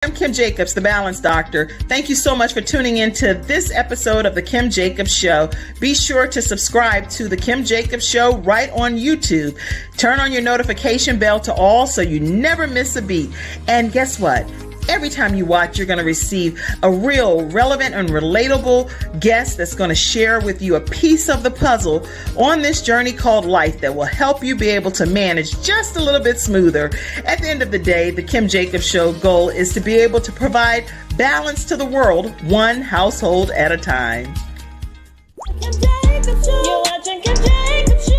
I'm Kim Jacobs, the Balance Doctor. Thank you so much for tuning in to this episode of The Kim Jacobs Show. Be sure to subscribe to The Kim Jacobs Show right on YouTube. Turn on your notification bell to all so you never miss a beat. And guess what? Every time you watch, you're going to receive a real relevant and relatable guest that's going to share with you a piece of the puzzle on this journey called life that will help you be able to manage just a little bit smoother. At the end of the day, the Kim Jacobs Show goal is to be able to provide balance to the world, one household at a time. Kim Jacobs Show. You're watching Kim Jacobs Show.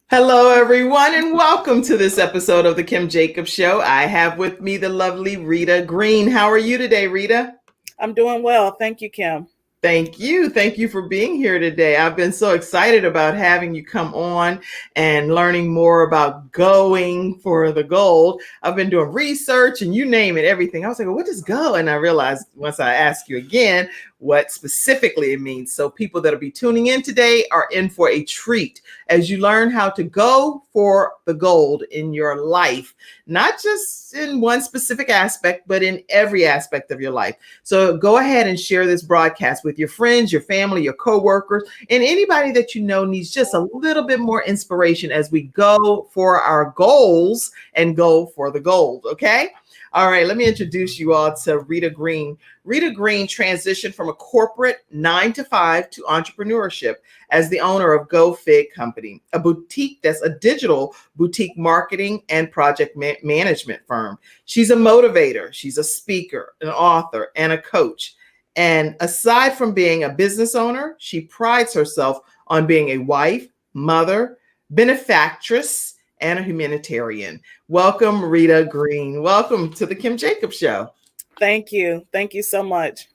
Hello, everyone, and welcome to this episode of The Kim Jacobs Show. I have with me the lovely Rita Green. How are you today, Rita? I'm doing well. Thank you, Kim. Thank you. Thank you for being here today. I've been so excited about having you come on and learning more about Geaux-ing For The Gold. I've been doing research and you name it, everything. I was like, well, what does go? And I realized once I ask you again, what specifically it means. So people that'll be tuning in today are in for a treat as you learn how to go for the gold in your life, not just in one specific aspect, but in every aspect of your life. So go ahead and share this broadcast with your friends, your family, your coworkers, and anybody that you know needs just a little bit more inspiration as we go for our goals and go for the gold. Okay. All right, let me introduce you all to Rita Green. Rita Green transitioned from a corporate 9-to-5 to entrepreneurship as the owner of Go-Fig Company, a boutique that's a digital boutique marketing and project management firm. She's a motivator, she's a speaker, an author, and a coach. And aside from being a business owner, she prides herself on being a wife, mother, benefactress, and a humanitarian. Welcome, Rita Green. Welcome to the Kim Jacobs Show. Thank you. Thank you so much.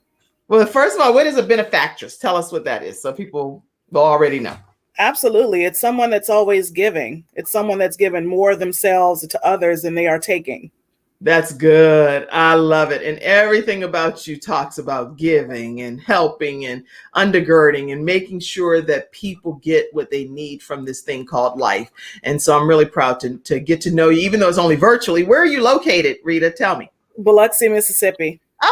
Well, first of all, what is a benefactress? Tell us what that is so people will already know. Absolutely. It's someone that's always giving. It's someone that's given more of themselves to others than they are taking. That's good. I love it. And everything about you talks about giving and helping and undergirding and making sure that people get what they need from this thing called life. And so I'm really proud to get to know you, even though it's only virtually. Where are you located, Rita? Tell me. Biloxi, Mississippi. Okay.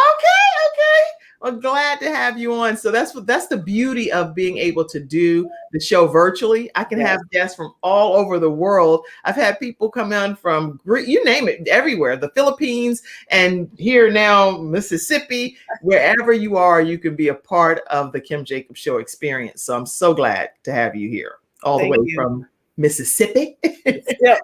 Well, glad to have you on. So that's the beauty of being able to do the show virtually. I can have guests from all over the world. I've had people come in from, you name it, everywhere, the Philippines and here now, Mississippi, wherever you are, you can be a part of the Kim Jacobs Show experience. So I'm so glad to have you here all the way from Mississippi. Yep.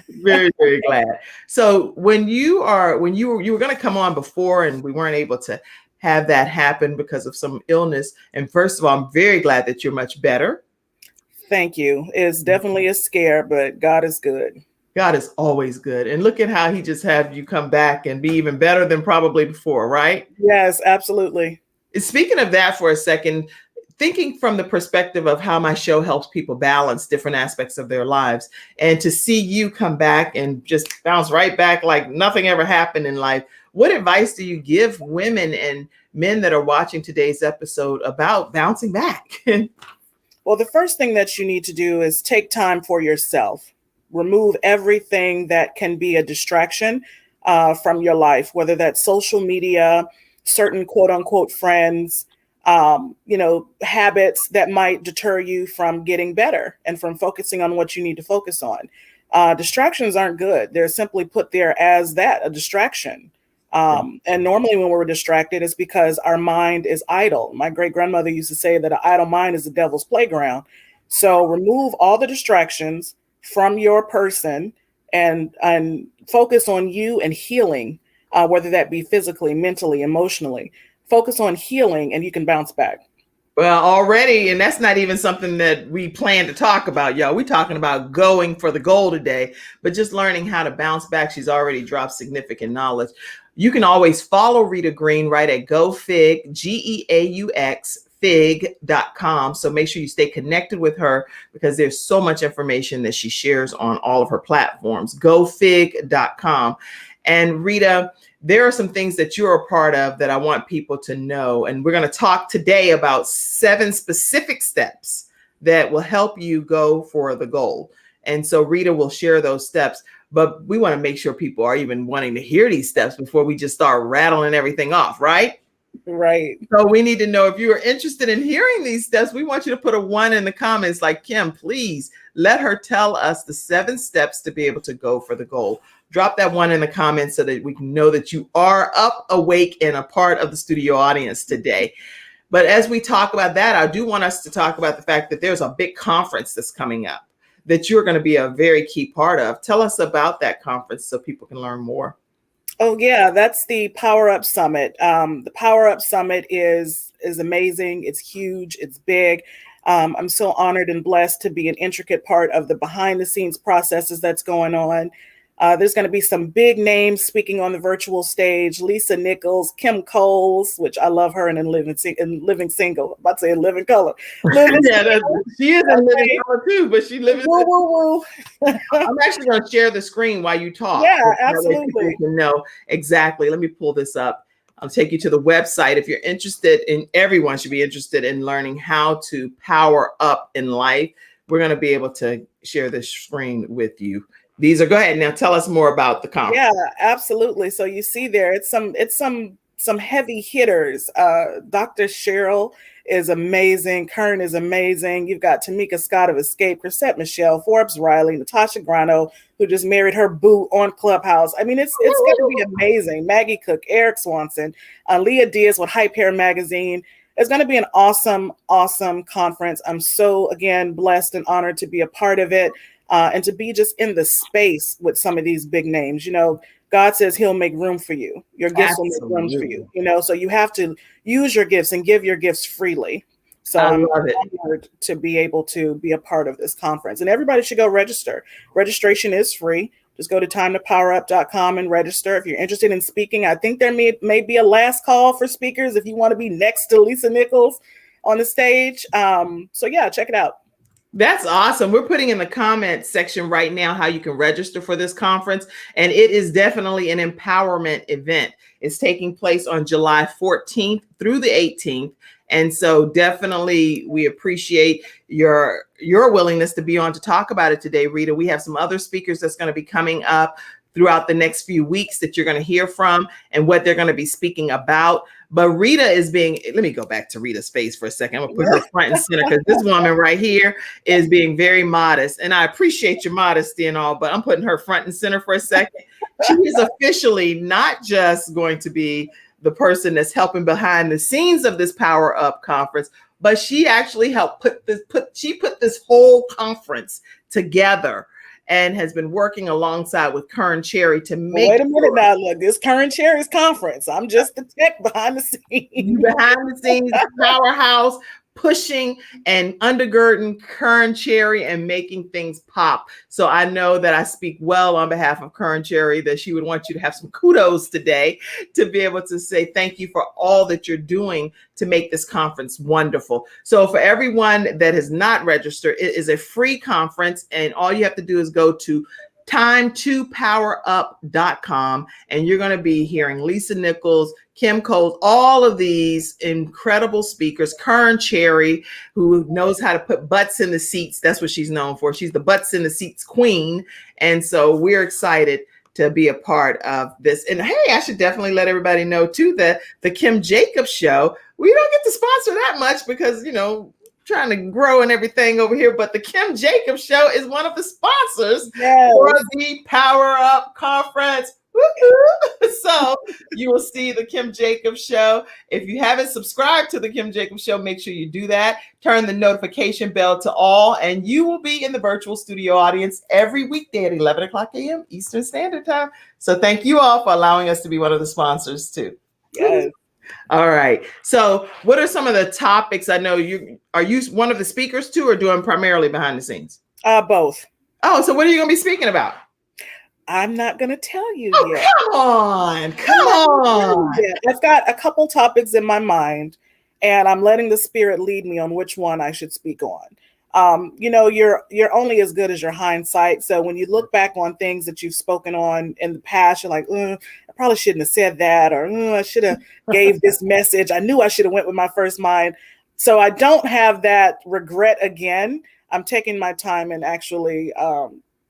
Very, very glad. So when you were going to come on before and we weren't able to have that happen because of some illness. And first of all, I'm very glad that you're much better. Thank you. It's definitely a scare, but God is good. God is always good. And look at how he just had you come back and be even better than probably before, right? Yes, absolutely. Speaking of that for a second, thinking from the perspective of how my show helps people balance different aspects of their lives, and to see you come back and just bounce right back like nothing ever happened in life. What advice do you give women and men that are watching today's episode about bouncing back? Well, the first thing that you need to do is take time for yourself. Remove everything that can be a distraction from your life, whether that's social media, certain quote unquote friends, habits that might deter you from getting better and from focusing on what you need to focus on. Distractions aren't good. They're simply put there as that, a distraction. And normally when we're distracted, it's because our mind is idle. My great grandmother used to say that an idle mind is the devil's playground. So remove all the distractions from your person and focus on you and healing, whether that be physically, mentally, emotionally. Focus on healing and you can bounce back. Well, already, and that's not even something that we plan to talk about, y'all. We're talking about going for the goal today, but just learning how to bounce back. She's already dropped significant knowledge. You can always follow Rita Green right at GoFig, GEAUX, fig.com. So make sure you stay connected with her because there's so much information that she shares on all of her platforms. GoFig.com. And Rita, there are some things that you're a part of that I want people to know. And we're going to talk today about 7 specific steps that will help you go for the goal. And so Rita will share those steps, but we want to make sure people are even wanting to hear these steps before we just start rattling everything off, right? Right. So we need to know if you are interested in hearing these steps. We want you to put a 1 in the comments, like Kim, please let her tell us the 7 steps to be able to go for the goal. Drop that 1 in the comments so that we can know that you are up, awake, and a part of the studio audience today. But as we talk about that, I do want us to talk about the fact that there's a big conference that's coming up that you're going to be a very key part of. Tell us about that conference so people can learn more. Oh yeah, that's the Power Up Summit. The Power Up Summit is amazing. It's huge. It's big. I'm so honored and blessed to be an intricate part of the behind the scenes processes that's going on. There's going to be some big names speaking on the virtual stage: Lisa Nichols, Kim Coles, which I love her, and in Living Single. I'm about to say in Living Color. Yeah, she is in Living Color too, but she lives. Woo, woo, woo. I'm actually going to share the screen while you talk. Yeah, so absolutely. You can know exactly. Let me pull this up. I'll take you to the website if you're interested in. Everyone should be interested in learning how to power up in life. We're going to be able to share this screen with you. Go ahead now. Tell us more about the conference. Yeah, absolutely. So you see there, it's some heavy hitters. Dr. Cheryl is amazing. Kern is amazing. You've got Tamika Scott of Escape, Chrisette Michelle, Forbes Riley, Natasha Grano, who just married her boo on Clubhouse. I mean, it's going to be amazing. Maggie Cook, Eric Swanson, Leah Diaz with Hype Hair Magazine. It's going to be an awesome, awesome conference. I'm so, again, blessed and honored to be a part of it. And to be just in the space with some of these big names. You know, God says he'll make room for you. Your gifts will make room for you. You know, so you have to use your gifts and give your gifts freely. So I'm honored to be able to be a part of this conference. And everybody should go register. Registration is free. Just go to timetopowerup.com and register. If you're interested in speaking, I think there may be a last call for speakers if you want to be next to Lisa Nichols on the stage. So yeah, check it out. That's awesome. We're putting in the comments section right now how you can register for this conference. And it is definitely an empowerment event. It's taking place on July 14th through the 18th. And so definitely we appreciate your willingness to be on to talk about it today, Rita. We have some other speakers that's going to be coming up throughout the next few weeks that you're going to hear from and what they're going to be speaking about. But Rita let me go back to Rita's face for a second. I'm gonna put her front and center because this woman right here is being very modest. And I appreciate your modesty and all, but I'm putting her front and center for a second. She is officially not just going to be the person that's helping behind the scenes of this Power Up conference, but she actually helped put this whole conference together and has been working alongside with Kern Cherry to make. Wait a minute now, look, this Kern Cherry's conference. I'm just the tech behind the scenes. Behind the scenes powerhouse, pushing and undergirding Kern Cherry and making things pop. So I know that I speak well on behalf of Kern Cherry that she would want you to have some kudos today to be able to say thank you for all that you're doing to make this conference wonderful. So for everyone that has not registered, it is a free conference and all you have to do is go to timetopowerup.com and you're going to be hearing Lisa Nichols, Kim Coles, all of these incredible speakers, Kern Cherry, who knows how to put butts in the seats. That's what she's known for. She's the butts in the seats queen. And so we're excited to be a part of this. And hey, I should definitely let everybody know too that the Kim Jacobs Show, we don't get to sponsor that much because, you know, trying to grow and everything over here, but the Kim Jacobs Show is one of the sponsors for the Power Up Conference. Woo-hoo. So you will see the Kim Jacobs Show. If you haven't subscribed to the Kim Jacobs Show, make sure you do that. Turn the notification bell to all, and you will be in the virtual studio audience every weekday at 11 o'clock a.m. Eastern Standard Time. So thank you all for allowing us to be one of the sponsors too. Yes. All right. So what are some of the topics? I know are you one of the speakers too, or doing primarily behind the scenes? Both. Oh, so what are you going to be speaking about? I'm not going to tell you yet. Come on. I've got a couple topics in my mind, and I'm letting the spirit lead me on which one I should speak on. You know, you're only as good as your hindsight. So when you look back on things that you've spoken on in the past, you're like, if I probably shouldn't have said that, or I should have gave this message. I knew I should have went with my first mind. So I don't have that regret again. I'm taking my time and actually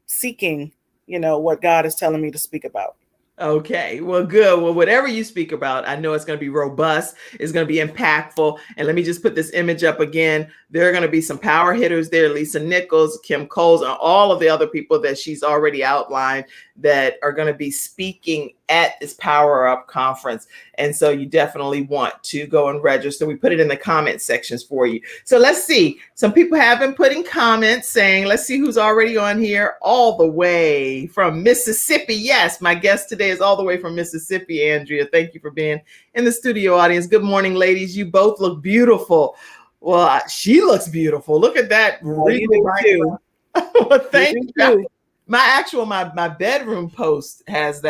seeking, what God is telling me to speak about. Okay, well, good. Well, whatever you speak about, I know it's going to be robust. It's going to be impactful. And let me just put this image up again. There are going to be some power hitters there: Lisa Nichols, Kim Coles, and all of the other people that she's already outlined that are going to be speaking at this Power Up conference. And so you definitely want to go and register. We put it in the comment sections for you. So let's see. Some people have been putting comments saying, let's see who's already on here. All the way from Mississippi. Yes, my guest today is all the way from Mississippi, Andrea. Thank you for being in the studio audience. Good morning, ladies. You both look beautiful. Well, she looks beautiful. Look at that. Well, you do too. Well, thank you. Too. My bedroom post has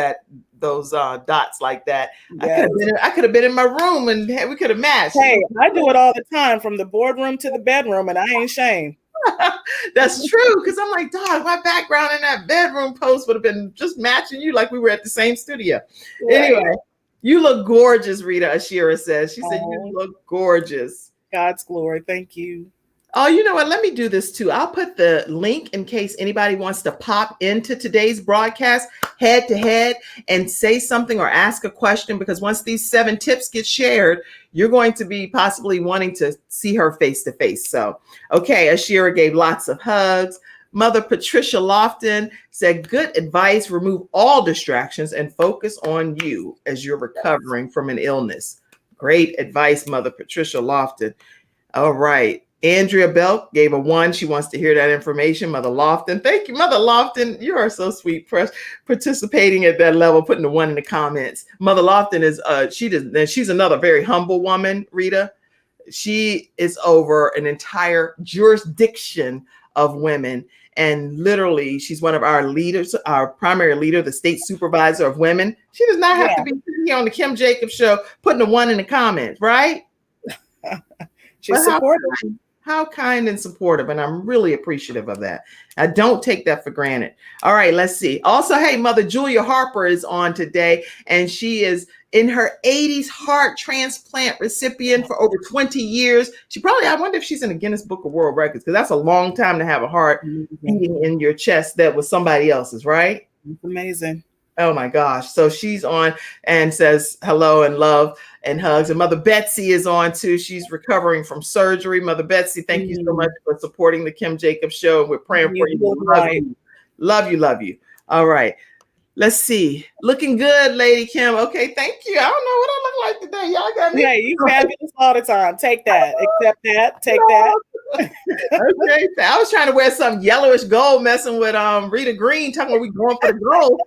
those dots like that. Yes. I could have been in my room and we could have matched. Hey, I do it all the time, from the boardroom to the bedroom, and I ain't ashamed. That's true, because I'm like, dog, my background in that bedroom post would have been just matching you like we were at the same studio. Right. Anyway, you look gorgeous, Rita, Ashira says. She said, you look gorgeous. God's glory. Thank you. Oh, you know what? Let me do this too. I'll put the link in case anybody wants to pop into today's broadcast head to head and say something or ask a question, because once these 7 tips get shared, you're going to be possibly wanting to see her face to face. So, okay, Ashira gave lots of hugs. Mother Patricia Lofton said, good advice, remove all distractions and focus on you as you're recovering from an illness. Great advice, Mother Patricia Lofton. All right. Andrea Belk gave a 1. She wants to hear that information. Mother Lofton. Thank you, Mother Lofton. You are so sweet, participating at that level, putting the 1 in the comments. Mother Lofton is she's another very humble woman, Rita. She is over an entire jurisdiction of women. And literally, she's one of our leaders, our primary leader, the state supervisor of women. She does not have to be here on the Kim Jacobs show putting the 1 in the comments, right? She's supportive. How kind and supportive, and I'm really appreciative of that. I don't take that for granted. All right, let's see. Also, hey, Mother Julia Harper is on today, and she is in her 80s heart transplant recipient for over 20 years. I wonder if she's in the Guinness Book of World Records, because that's a long time to have a heart beating in your chest that was somebody else's, right? It's amazing. Oh my gosh. So she's on and says hello and love and hugs. And Mother Betsy is on too. She's recovering from surgery. Mother Betsy, thank you so much for supporting the Kim Jacobs show. We're praying for you. Love you. Love you. All right. Let's see. Looking good, Lady Kim. Okay, thank you. I don't know what I look like today. Y'all got me. Yeah, you fabulous all the time. Take that. Accept that. Take that. Okay. I was trying to wear some yellowish gold, messing with Rita Green, talking about we going for the gold.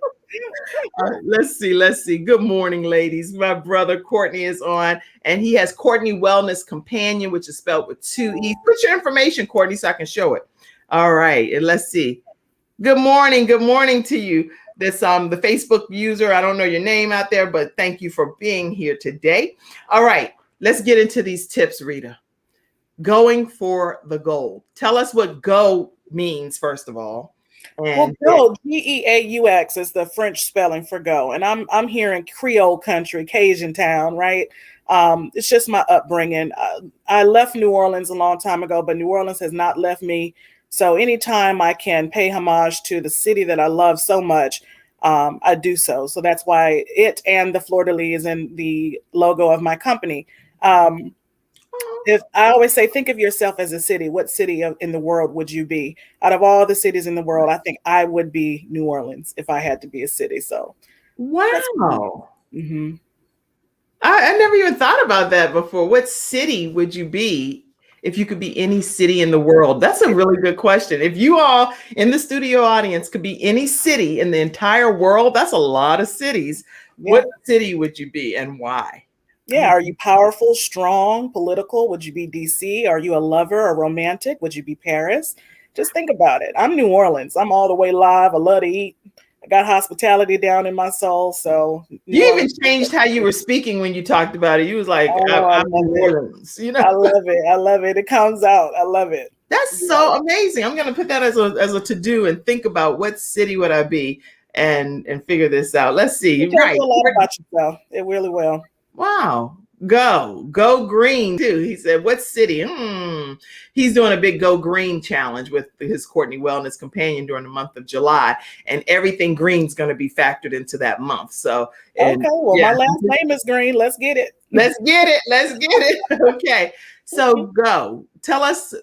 All right, let's see. Good morning, ladies. My brother Courtney is on, and he has Courtney Wellness Companion, which is spelled with 2 E's. Put your information, Courtney, so I can show it. All right, and let's see. Good morning to you. This the Facebook user. I don't know your name out there, but thank you for being here today. All right, let's get into these tips, Rita. Going for the gold. Tell us what go means, first of all. Well, go, Geaux is the French spelling for go. And I'm here in Creole country, Cajun town, right? It's just my upbringing. I left New Orleans a long time ago, but New Orleans has not left me. So anytime I can pay homage to the city that I love so much, I do so. So that's why it and the fleur-de-lis is in the logo of my company. If I always say, think of yourself as a city, what city in the world would you be? Out of all the cities in the world, I think I would be New Orleans if I had to be a city. So, wow. Mm-hmm. I never even thought about that before. What city would you be if you could be any city in the world? That's a really good question. If you all in the studio audience could be any city in the entire world, that's a lot of cities. Yeah. What city would you be and why? Yeah. Are you powerful, strong, political? Would you be DC? Are you a lover, a romantic? Would you be Paris? Just think about it. I'm New Orleans. I'm all the way live. I love to eat. I got hospitality down in my soul. So you even changed how you were speaking when you talked about it. You was like, I'm New Orleans. You know, I love it. It comes out. I love it. That's so amazing. I'm going to put that as a to-do and think about what city would I be. and figure this out. Let's see. It tells Right. you a lot about yourself. It really will. Wow. Go green too. He said, what city? He's doing a big go green challenge with his Courtney Wellness Companion during the month of July, and everything green's going to be factored into that month. So, and, Okay, well, yeah. my last name is Green. Let's get it. Let's get it. Okay. So go. Tell us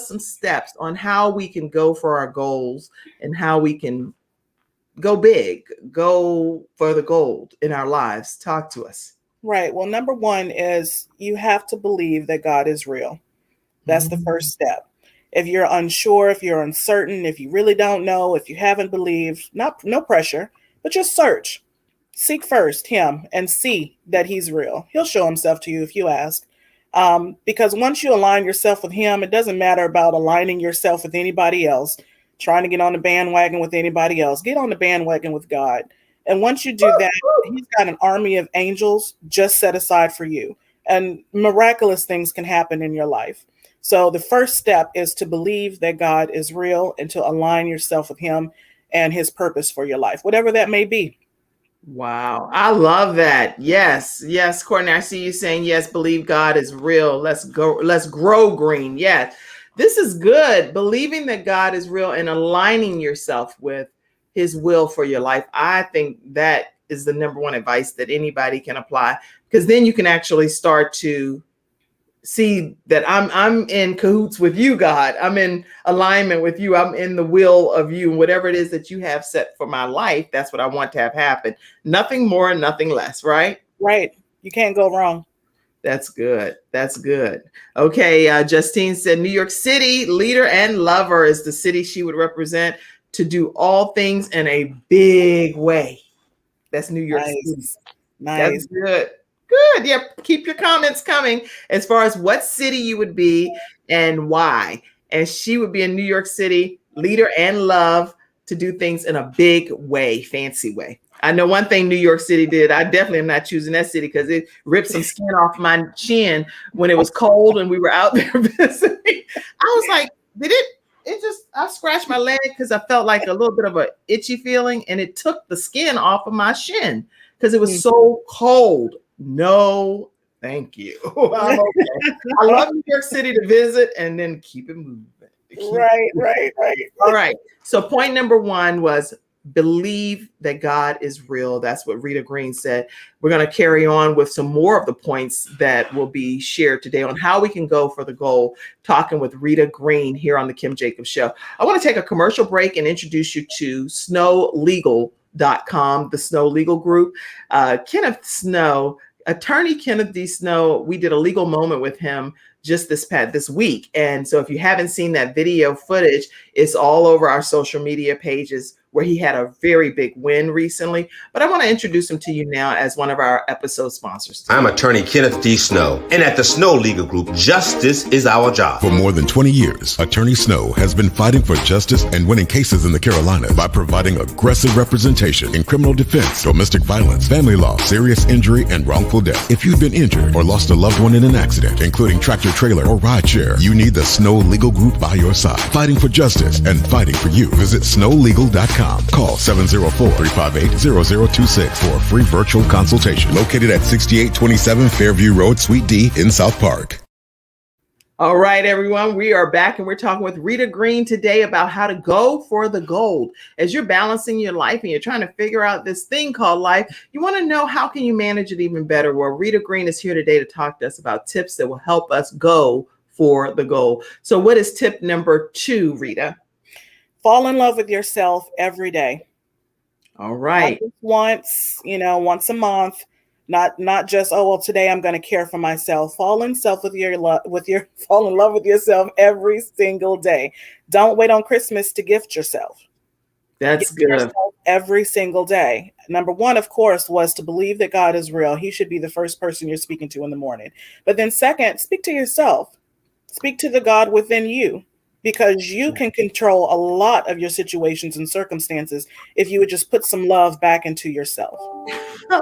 some steps on how we can go for our goals and how we can go big, go for the gold in our lives. Talk to us. Right. Well, number one is you have to believe that God is real. That's the first step. If you're unsure, if you're uncertain, if you really don't know, if you haven't believed, no pressure, but just search. Seek first him and see that he's real. He'll show himself to you if you ask. Because once you align yourself with him, it doesn't matter about aligning yourself with anybody else, trying to get on the bandwagon with anybody else. Get on the bandwagon with God. And once you do that, he's got an army of angels just set aside for you. And miraculous things can happen in your life. So the first step is to believe that God is real and to align yourself with him and his purpose for your life, whatever that may be. Wow. I love that. Yes. Courtney, I see you saying, yes, believe God is real. Let's grow green. Yes. This is good. Believing that God is real and aligning yourself with his will for your life. I think that is the number one advice that anybody can apply, because then you can actually start to see that I'm in cahoots with you, God. I'm in alignment with you. I'm in the will of you. And whatever it is that you have set for my life, that's what I want to have happen. Nothing more, nothing less, right? Right. You can't go wrong. That's good. Okay. Justine said New York City, leader and lover is the city she would represent to do all things in a big way. That's New York City. Nice. That's good. Yeah. Keep your comments coming as far as what city you would be and why. And she would be in New York City, leader and love to do things in a big way, fancy way. I know one thing New York City did. I definitely am not choosing that city because it ripped some skin off my chin when it was cold and we were out there visiting. I was like, I scratched my leg because I felt like a little bit of an itchy feeling, and it took the skin off of my shin because it was so cold. No, thank you. I'm okay. I love New York City to visit and then keep it moving. Right. All right. So point number one was believe that God is real. That's what Rita Green said. We're going to carry on with some more of the points that will be shared today on how we can go for the goal, talking with Rita Green here on the Kim Jacobs Show. I want to take a commercial break and introduce you to snowlegal.com, the Snow Legal Group. Kenneth Snow, attorney Kenneth D. Snow, we did a legal moment with him just this week. And so if you haven't seen that video footage, it's all over our social media pages, where he had a very big win recently. But I want to introduce him to you now as one of our episode sponsors. I'm attorney Kenneth D. Snow, and at the Snow Legal Group, justice is our job. For more than 20 years, Attorney Snow has been fighting for justice and winning cases in the Carolinas by providing aggressive representation in criminal defense, domestic violence, family law, serious injury, and wrongful death. If you've been injured or lost a loved one in an accident, including tractor trailer or rideshare, you need the Snow Legal Group by your side, fighting for justice and fighting for you. Visit snowlegal.com. Call 704-358-0026 for a free virtual consultation. Located at 6827 Fairview Road, Suite D in South Park. All right, everyone, we are back and we're talking with Rita Green today about how to go for the gold. As you're balancing your life and you're trying to figure out this thing called life, you want to know how can you manage it even better. Well, Rita Green is here today to talk to us about tips that will help us go for the goal. So what is tip number 2, Rita? Fall in love with yourself every day. All right. Once a month, not just, oh, well, today I'm going to care for myself. Fall in love with yourself every single day. Don't wait on Christmas to gift yourself. That's Gift good. yourself every single day. Number one, of course, was to believe that God is real. He should be the first person you're speaking to in the morning. But then second, speak to yourself. Speak to the God within you. Because you can control a lot of your situations and circumstances if you would just put some love back into yourself. I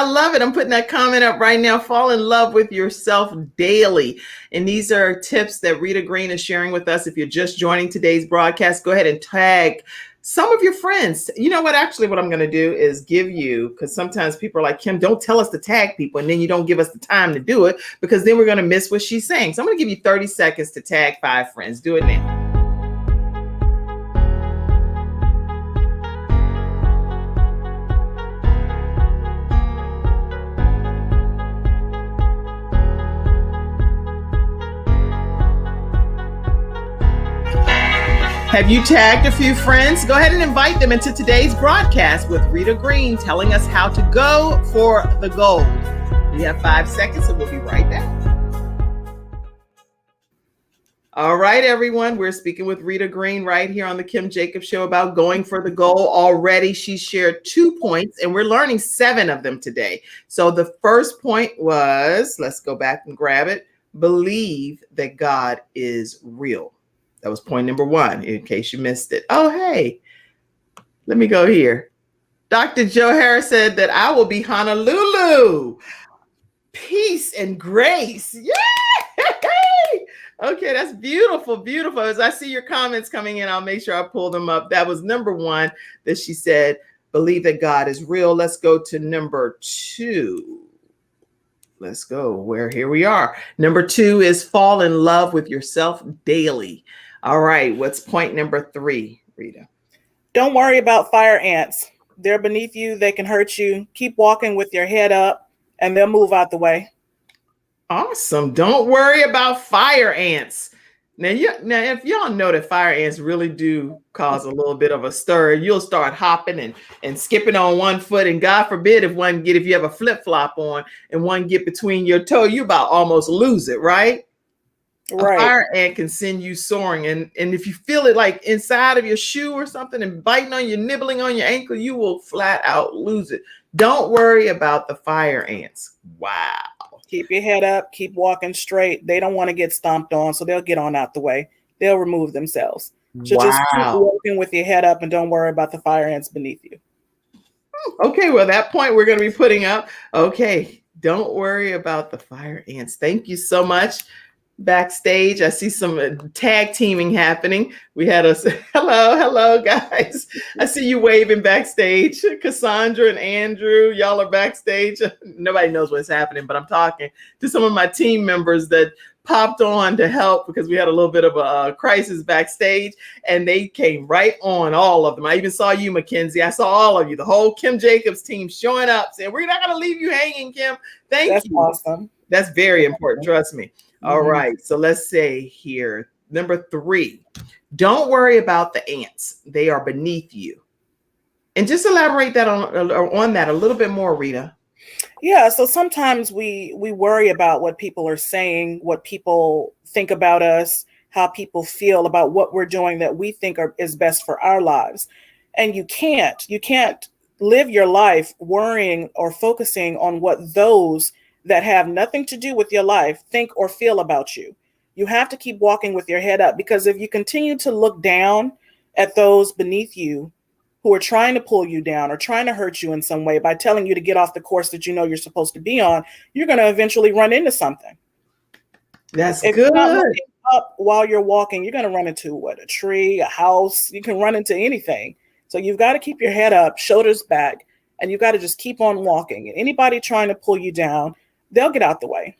love it. I'm putting that comment up right now. Fall in love with yourself daily. And these are tips that Rita Green is sharing with us. If you're just joining today's broadcast, go ahead and tag some of your friends. You know what? Actually, what I'm going to do is give you, because sometimes people are like, Kim, don't tell us to tag people, and then you don't give us the time to do it, because then we're going to miss what she's saying. So I'm going to give you 30 seconds to tag 5 friends. Do it now. Have you tagged a few friends? Go ahead and invite them into today's broadcast with Rita Green telling us how to go for the gold. We have 5 seconds, so we'll be right back. All right, everyone. We're speaking with Rita Green right here on the Kim Jacobs Show about going for the goal. Already, she shared 2 points, and we're learning 7 of them today. So the first point was, let's go back and grab it, believe that God is real. That was point number 1, in case you missed it. Oh, hey, let me go here. Dr. Joe Harris said that I will be Honolulu. Peace and grace. Yay! Okay, that's beautiful, beautiful. As I see your comments coming in, I'll make sure I pull them up. That was number 1 that she said, believe that God is real. Let's go to number 2. Let's go here we are. Number 2 is fall in love with yourself daily. All right. What's point number 3, Rita? Don't worry about fire ants. They're beneath you. They can hurt you. Keep walking with your head up and they'll move out the way. Awesome. Don't worry about fire ants. Now, if y'all know that fire ants really do cause a little bit of a stir, you'll start hopping and skipping on one foot. And God forbid if you have a flip-flop on and one get between your toe, you about almost lose it, right? Right. A fire ant can send you soaring. And if you feel it like inside of your shoe or something and biting on you, nibbling on your ankle, you will flat out lose it. Don't worry about the fire ants. Wow. Keep your head up. Keep walking straight. They don't want to get stomped on, so they'll get on out the way. They'll remove themselves. So just keep walking with your head up and don't worry about the fire ants beneath you. Okay, well, that point we're going to be putting up. Okay, don't worry about the fire ants. Thank you so much. Backstage, I see some tag teaming happening. We had a hello guys. I see you waving backstage. Cassandra and Andrew, y'all are backstage. Nobody knows what's happening, but I'm talking to some of my team members that popped on to help because we had a little bit of a crisis backstage, and they came right on, all of them. I even saw you, Mackenzie. I saw all of you, the whole Kim Jacobs team showing up, saying, we're not going to leave you hanging, Kim. That's you. Awesome. That's very important. Trust me. All right. So let's say here, number 3, don't worry about the ants. They are beneath you. And just elaborate that on that a little bit more, Rita. Yeah. So sometimes we worry about what people are saying, what people think about us, how people feel about what we're doing that we think is best for our lives. And you can't live your life worrying or focusing on what those that have nothing to do with your life think or feel about you. You have to keep walking with your head up, because if you continue to look down at those beneath you who are trying to pull you down or trying to hurt you in some way by telling you to get off the course that you know you're supposed to be on, you're going to eventually run into something. That's if good. You're not looking up while you're walking, you're going to run into a tree, a house. You can run into anything. So you've got to keep your head up, shoulders back, and you've got to just keep on walking. And anybody trying to pull you down, they'll get out the way.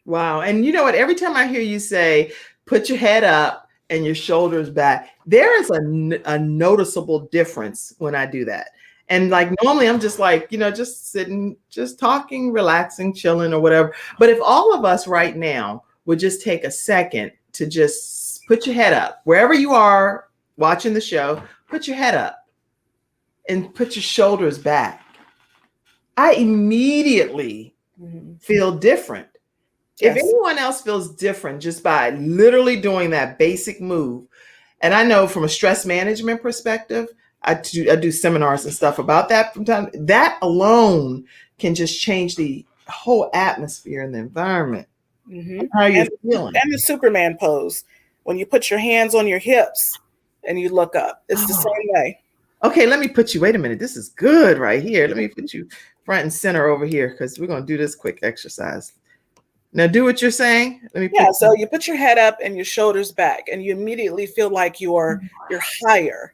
Wow. And you know what? Every time I hear you say, put your head up and your shoulders back, there is a noticeable difference when I do that. And like, normally I'm just like, just sitting, just talking, relaxing, chilling or whatever. But if all of us right now would just take a second to just put your head up, wherever you are watching the show, put your head up and put your shoulders back, I immediately feel different. Yes. If anyone else feels different just by literally doing that basic move, and I know from a stress management perspective, I do seminars and stuff about that from time. That alone can just change the whole atmosphere and the environment. How are you feeling? And the Superman pose, when you put your hands on your hips and you look up, it's the same way. Okay, let me put you. Wait a minute, this is good right here. Let me put you front and center over here because we're going to do this quick exercise. Now do what you're saying. Let me Yeah, put so you put your head up and your shoulders back, and you immediately feel like you're higher,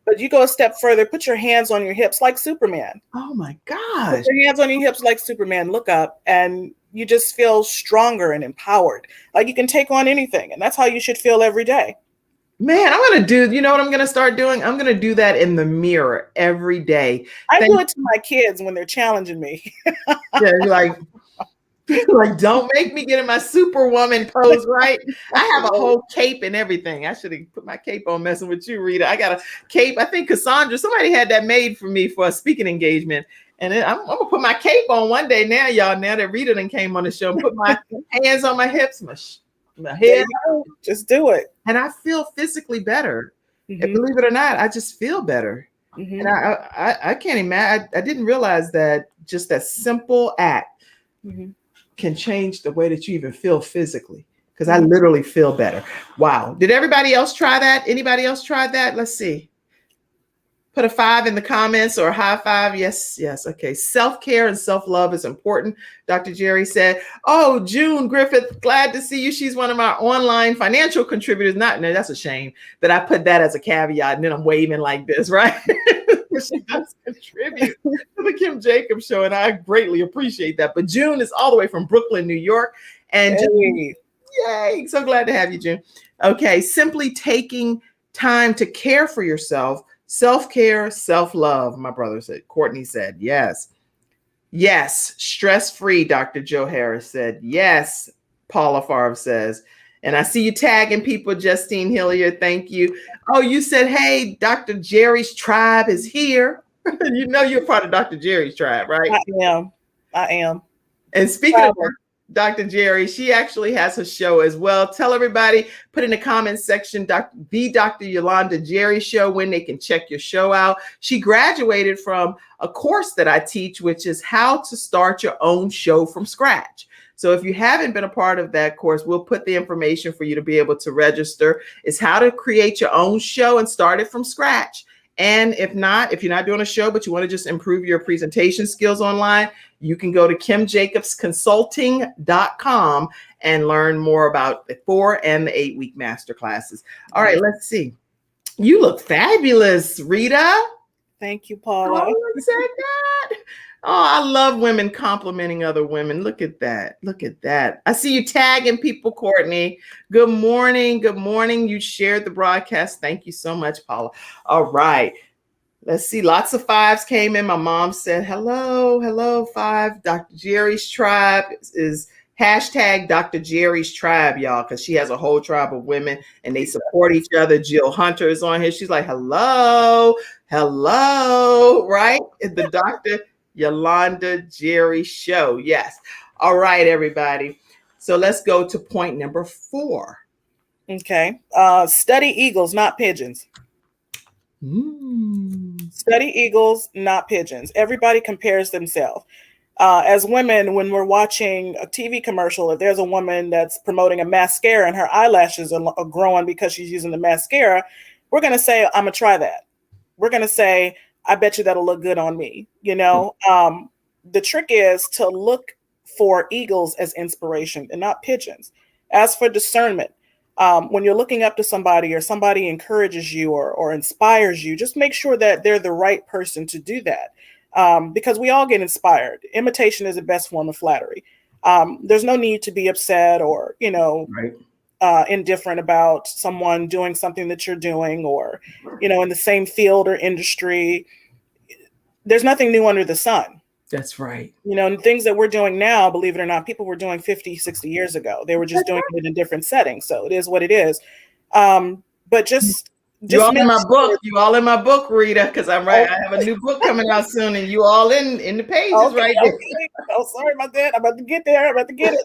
But you go a step further, put your hands on your hips like Superman. oh my Put gosh. your hands on your hips like Superman. Look up, and you just feel stronger and empowered. Like you can take on anything, and that's how you should feel every day. Man, I'm gonna do, you know what I'm gonna start doing? I'm gonna do that in the mirror every day. I Thank do it to my kids when they're challenging me. you. Like, don't make me get in my superwoman pose, right? I have a whole cape and everything. I should have put my cape on messing with you, Rita. I got a cape. I think Cassandra, somebody had that made for me for a speaking engagement. And then I'm gonna put my cape on one day now, y'all. Now that Rita then came on the show, put my hands on my hips, my head, Just do it. and I feel physically better. Mhm. And believe it or not, I just feel better. Mhm. And I can't imagine. I didn't realize that just that simple act Mhm. can change the way that you even feel physically, because I literally feel better. Wow. Did everybody else try that? Anybody else tried that? Let's see. Put a 5 in the comments or a high 5. Yes. Okay. Self-care and self-love is important. Dr. Jerry said, oh, June Griffith, glad to see you. She's one of my online financial contributors. No, that's a shame that I put that as a caveat and then I'm waving like this, right? She does contribute to the Kim Jacobs Show, and I greatly appreciate that. But June is all the way from Brooklyn, New York. And yay, so glad to have you, June. Okay, simply taking time to care for yourself, self-care, self-love, my brother said. Courtney said, yes. Yes, stress-free, Dr. Joe Harris said. Yes, Paula Favre says. And I see you tagging people, Justine Hilliard. Thank you. Oh, you said, hey, Dr. Jerry's tribe is here. You know you're part of Dr. Jerry's tribe, right? I am. And speaking of Dr. Jerry, she actually has a show as well. Tell everybody, put in the comments section, the Dr. Yolanda Jerry Show, when they can check your show out. She graduated from a course that I teach, which is how to start your own show from scratch. So if you haven't been a part of that course, we'll put the information for you to be able to register. It's how to create your own show and start it from scratch. And if you're not doing a show, but you want to just improve your presentation skills online, you can go to kimjacobsconsulting.com and learn more about the 4 and the 8-week masterclasses. All right, let's see. You look fabulous, Rita. Thank you, Paula. Oh, look at that. Oh, I love women complimenting other women. Look at that. Look at that. I see you tagging people, Courtney. Good morning. Good morning. You shared the broadcast. Thank you so much, Paula. All right. Let's see. Lots of 5s came in. My mom said, hello, 5. Dr. Jerry's tribe is hashtag Dr. Jerry's tribe, y'all, because she has a whole tribe of women and they support each other. Jill Hunter is on here. She's like, hello, right? The Dr. Yolanda Jerry Show. Yes. All right, everybody. So let's go to point number 4. Okay. Study eagles, not pigeons. Study eagles, not pigeons. Everybody compares themselves. As women, when we're watching a TV commercial, if there's a woman that's promoting a mascara and her eyelashes are growing because she's using the mascara, we're going to say, I'm going to try that. We're going to say, I bet you that'll look good on me. The trick is to look for eagles as inspiration and not pigeons. As for discernment, when you're looking up to somebody or somebody encourages you or inspires you, just make sure that they're the right person to do that. Because we all get inspired. Imitation is the best form of flattery. There's no need to be upset or, indifferent about someone doing something that you're doing or, in the same field or industry. There's nothing new under the sun. That's right. Things that we're doing now, believe it or not, people were doing 50, 60 years ago. They were just doing it in different settings. So it is what it is. But just you all in my book. You all in my book, Rita, because I'm right. I have a new book coming out soon, and you all in the pages right there. Oh, sorry about that. I'm about to get there. I'm about to get it.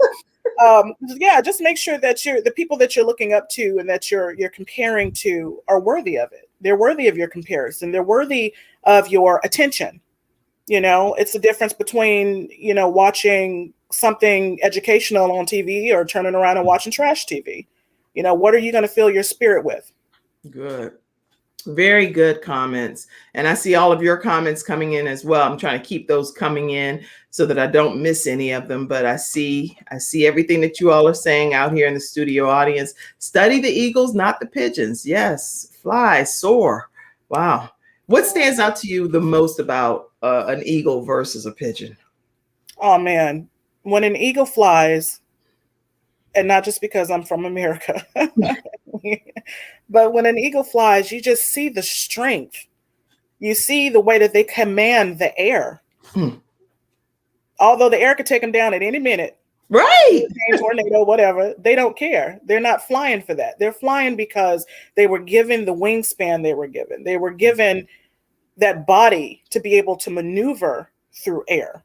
Just make sure that the people that you're looking up to and that you're comparing to are worthy of it. They're worthy of your comparison. They're worthy of your attention. It's the difference between, watching something educational on TV or turning around and watching trash TV. What are you going to fill your spirit with? Good. Very good comments. And I see all of your comments coming in as well. I'm trying to keep those coming in so that I don't miss any of them. But I see everything that you all are saying out here in the studio audience. Study the eagles, not the pigeons. Yes. Fly, soar. Wow. What stands out to you the most about an eagle versus a pigeon? Oh man, when an eagle flies, and not just because I'm from America, but when an eagle flies, you just see the strength. You see the way that they command the air. Hmm. Although the air could take them down at any minute, Right. tornado, whatever, they don't care. They're not flying for that. They're flying because they were given the wingspan they were given. They were given that body to be able to maneuver through air.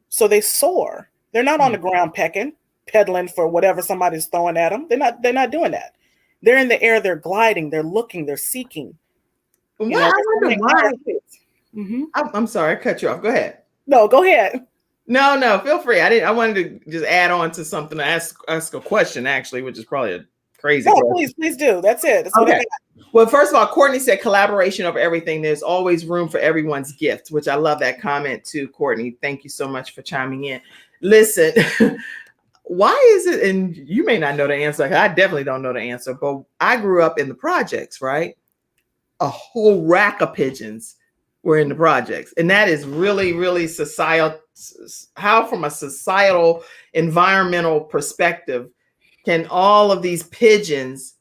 So they soar. They're not on the ground pedaling for whatever somebody's throwing at them. They're not doing that. They're in the air, they're gliding, they're looking, they're seeking. Well, I wonder why. Mm-hmm. I'm sorry, I cut you off. Go ahead. No, go ahead. No, feel free. I wanted to just add on to something, to ask a question, actually, which is probably a crazy question. Please do. That's it. That's what I Okay. got. Well, first of all, Courtney said collaboration over everything. There's always room for everyone's gift, which I love that comment too, Courtney. Thank you so much for chiming in. Listen, why is it, and you may not know the answer, I definitely don't know the answer, but I grew up in the projects, right? A whole rack of pigeons were in the projects. And that is really, really societal. How from a societal, environmental perspective, can all of these pigeons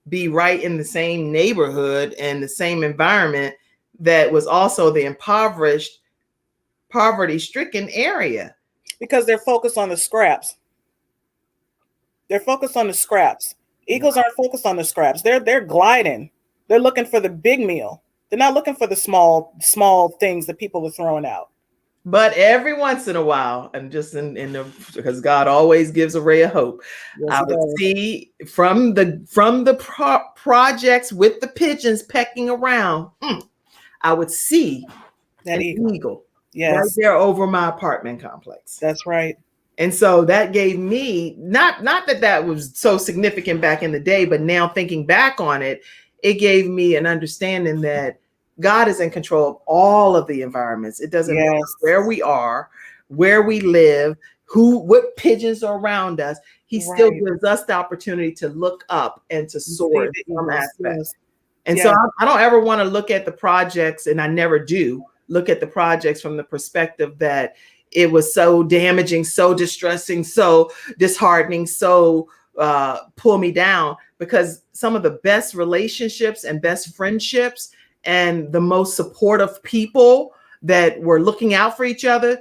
be right in the same neighborhood and the same environment that was also the impoverished, poverty-stricken area? Because they're focused on the scraps. They're focused on the scraps. Eagles aren't focused on the scraps. They're gliding. They're looking for the big meal. They're not looking for the small things that people are throwing out. But every once in a while, and just because God always gives a ray of hope, Yes, I would see from the projects with the pigeons pecking around, I would see that an eagle Yes, right there over my apartment complex. that's right. And so that gave me, not that was so significant back in the day, but now thinking back on it, it gave me an understanding that God is in control of all of the environments. It doesn't matter where we are, where we live, what pigeons are around us. He still gives us the opportunity to look up and to soar in some aspects. And so I don't ever want to look at the projects, and I never do look at the projects from the perspective that it was so damaging, so distressing, so disheartening, so pull me down, because some of the best relationships and best friendships and the most supportive people that were looking out for each other,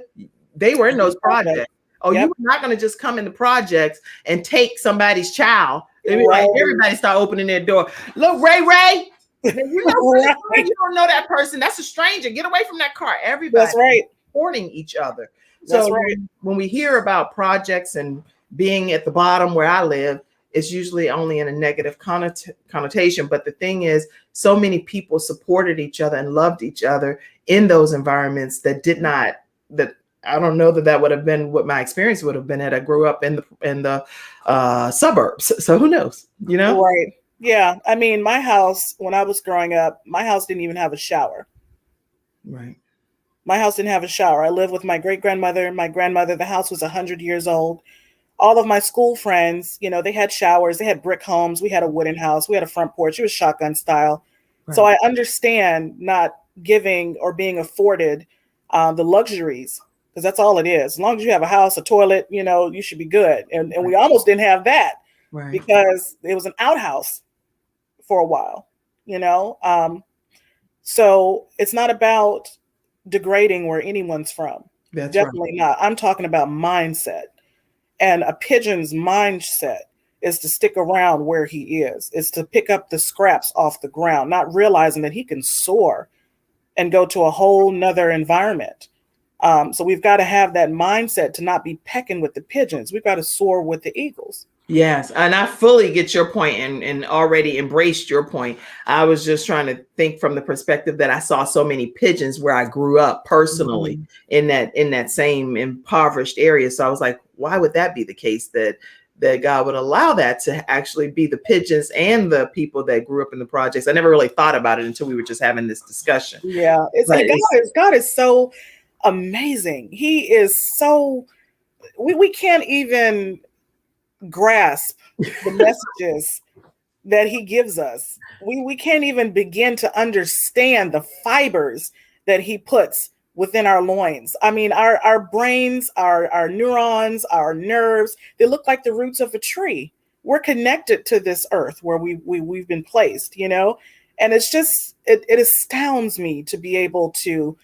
they were in those projects. Oh, you were not going to just come in the projects and take somebody's child. Everybody start opening their door. Look, Ray, you don't know that person. That's a stranger. Get away from that car. Everybody supporting each other. So when we hear about projects and being at the bottom where I live, it's usually only in a negative connotation. But the thing is, so many people supported each other and loved each other in those environments that I don't know that would have been what my experience would have been had I grew up in the suburbs. So who knows, Right. Yeah. I mean, my house, when I was growing up, my house didn't even have a shower. Right. My house didn't have a shower. I lived with my great-grandmother and my grandmother. The house was 100 years old. All of my school friends, they had showers. They had brick homes. We had a wooden house. We had a front porch. It was shotgun style. Right. So I understand not giving or being afforded the luxuries, because that's all it is. As long as you have a house, a toilet, you should be good. And we almost didn't have that because it was an outhouse for a while, So it's not about degrading where anyone's from. That's definitely not. I'm talking about mindset. And a pigeon's mindset is to stick around where he is to pick up the scraps off the ground, not realizing that he can soar and go to a whole nother environment. So we've got to have that mindset to not be pecking with the pigeons. We've got to soar with the eagles. Yes. And I fully get your point and already embraced your point. I was just trying to think from the perspective that I saw so many pigeons where I grew up personally in that same impoverished area. So I was like, why would that be the case, that that God would allow that to actually be the pigeons and the people that grew up in the projects. I never really thought about it until we were just having this discussion. Yeah, God is so amazing. He is so we can't even grasp the messages that he gives us. We can't even begin to understand the fibers that he puts within our loins. I mean, our brains, our neurons, our nerves, they look like the roots of a tree. We're connected to this earth where we've been placed, you know? And it's just, it astounds me to be able to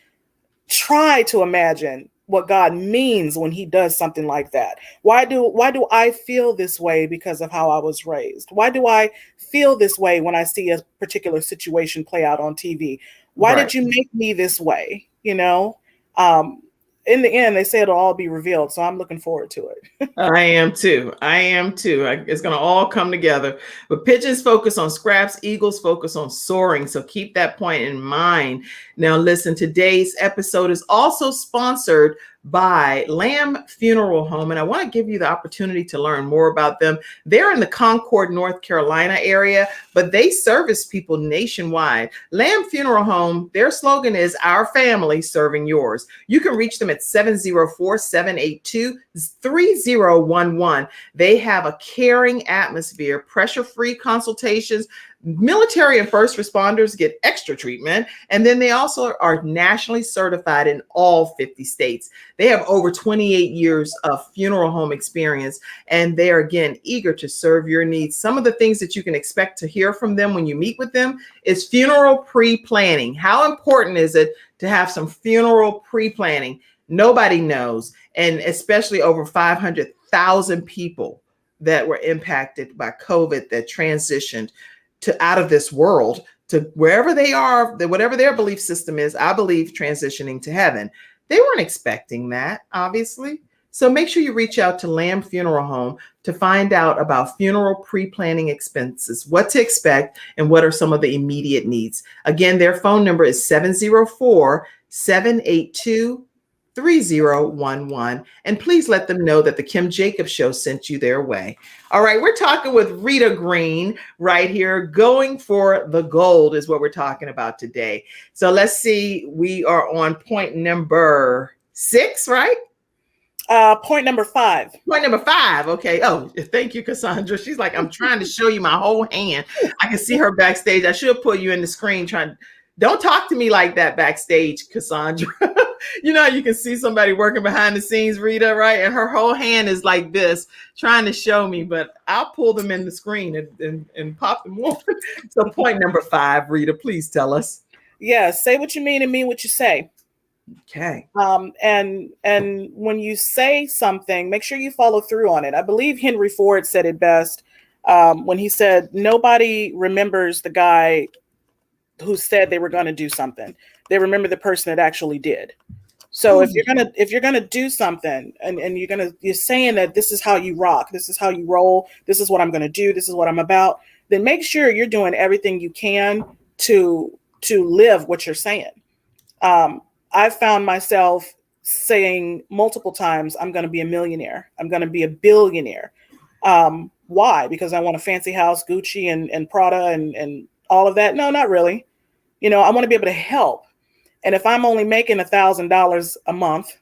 try to imagine what God means when he does something like that. Why do I feel this way because of how I was raised? Why do I feel this way when I see a particular situation play out on TV? Why did you make me this way? You know, in the end, they say it'll all be revealed. So I'm looking forward to it. I am too. It's going to all come together. But pigeons focus on scraps, eagles focus on soaring. So keep that point in mind. Now, listen, today's episode is also sponsored by Lamb Funeral Home. And I want to give you the opportunity to learn more about them. They're in the Concord, North Carolina area, but they service people nationwide. Lamb Funeral Home, their slogan is "Our family serving yours." You can reach them at 704-782-3011. They have a caring atmosphere, pressure-free consultations. Military and first responders get extra treatment. And then they also are nationally certified in all 50 states. They have over 28 years of funeral home experience, and they are, again, eager to serve your needs. Some of the things that you can expect to hear from them when you meet with them is funeral pre-planning. How important is it to have some funeral pre-planning? Nobody knows, and especially over 500,000 people that were impacted by COVID that transitioned to out of this world to wherever they are, whatever their belief system is, I believe transitioning to heaven. They weren't expecting that, obviously. So make sure you reach out to Lamb Funeral Home to find out about funeral pre-planning expenses, what to expect, and what are some of the immediate needs. Again, their phone number is 704-782-3011. And please let them know that the Kim Jacobs Show sent you their way. All right, we're talking with Rita Green right here. Going for the gold is what we're talking about today. So let's see. We are on point number 6, right? Point number 5. Point number 5. Okay. Oh, thank you, Cassandra. She's like, I'm trying to show you my whole hand. I can see her backstage. I should put you in the screen Don't talk to me like that backstage, Cassandra. You know, you can see somebody working behind the scenes, Rita, right? And her whole hand is like this, trying to show me, but I'll pull them in the screen and pop them on. So point number 5, Rita, please tell us. Yeah, say what you mean and mean what you say. Okay. And when you say something, make sure you follow through on it. I believe Henry Ford said it best when he said, nobody remembers the guy who said they were going to do something. They remember the person that actually did. So if you're gonna do something and you're saying that this is how you rock, this is how you roll, this is what I'm gonna do, this is what I'm about, then make sure you're doing everything you can to live what you're saying. I've found myself saying multiple times, I'm gonna be a millionaire, I'm gonna be a billionaire. Why? Because I want a fancy house, Gucci and Prada and all of that? No, not really. You know, I want to be able to help. And if I'm only making $1,000 a month,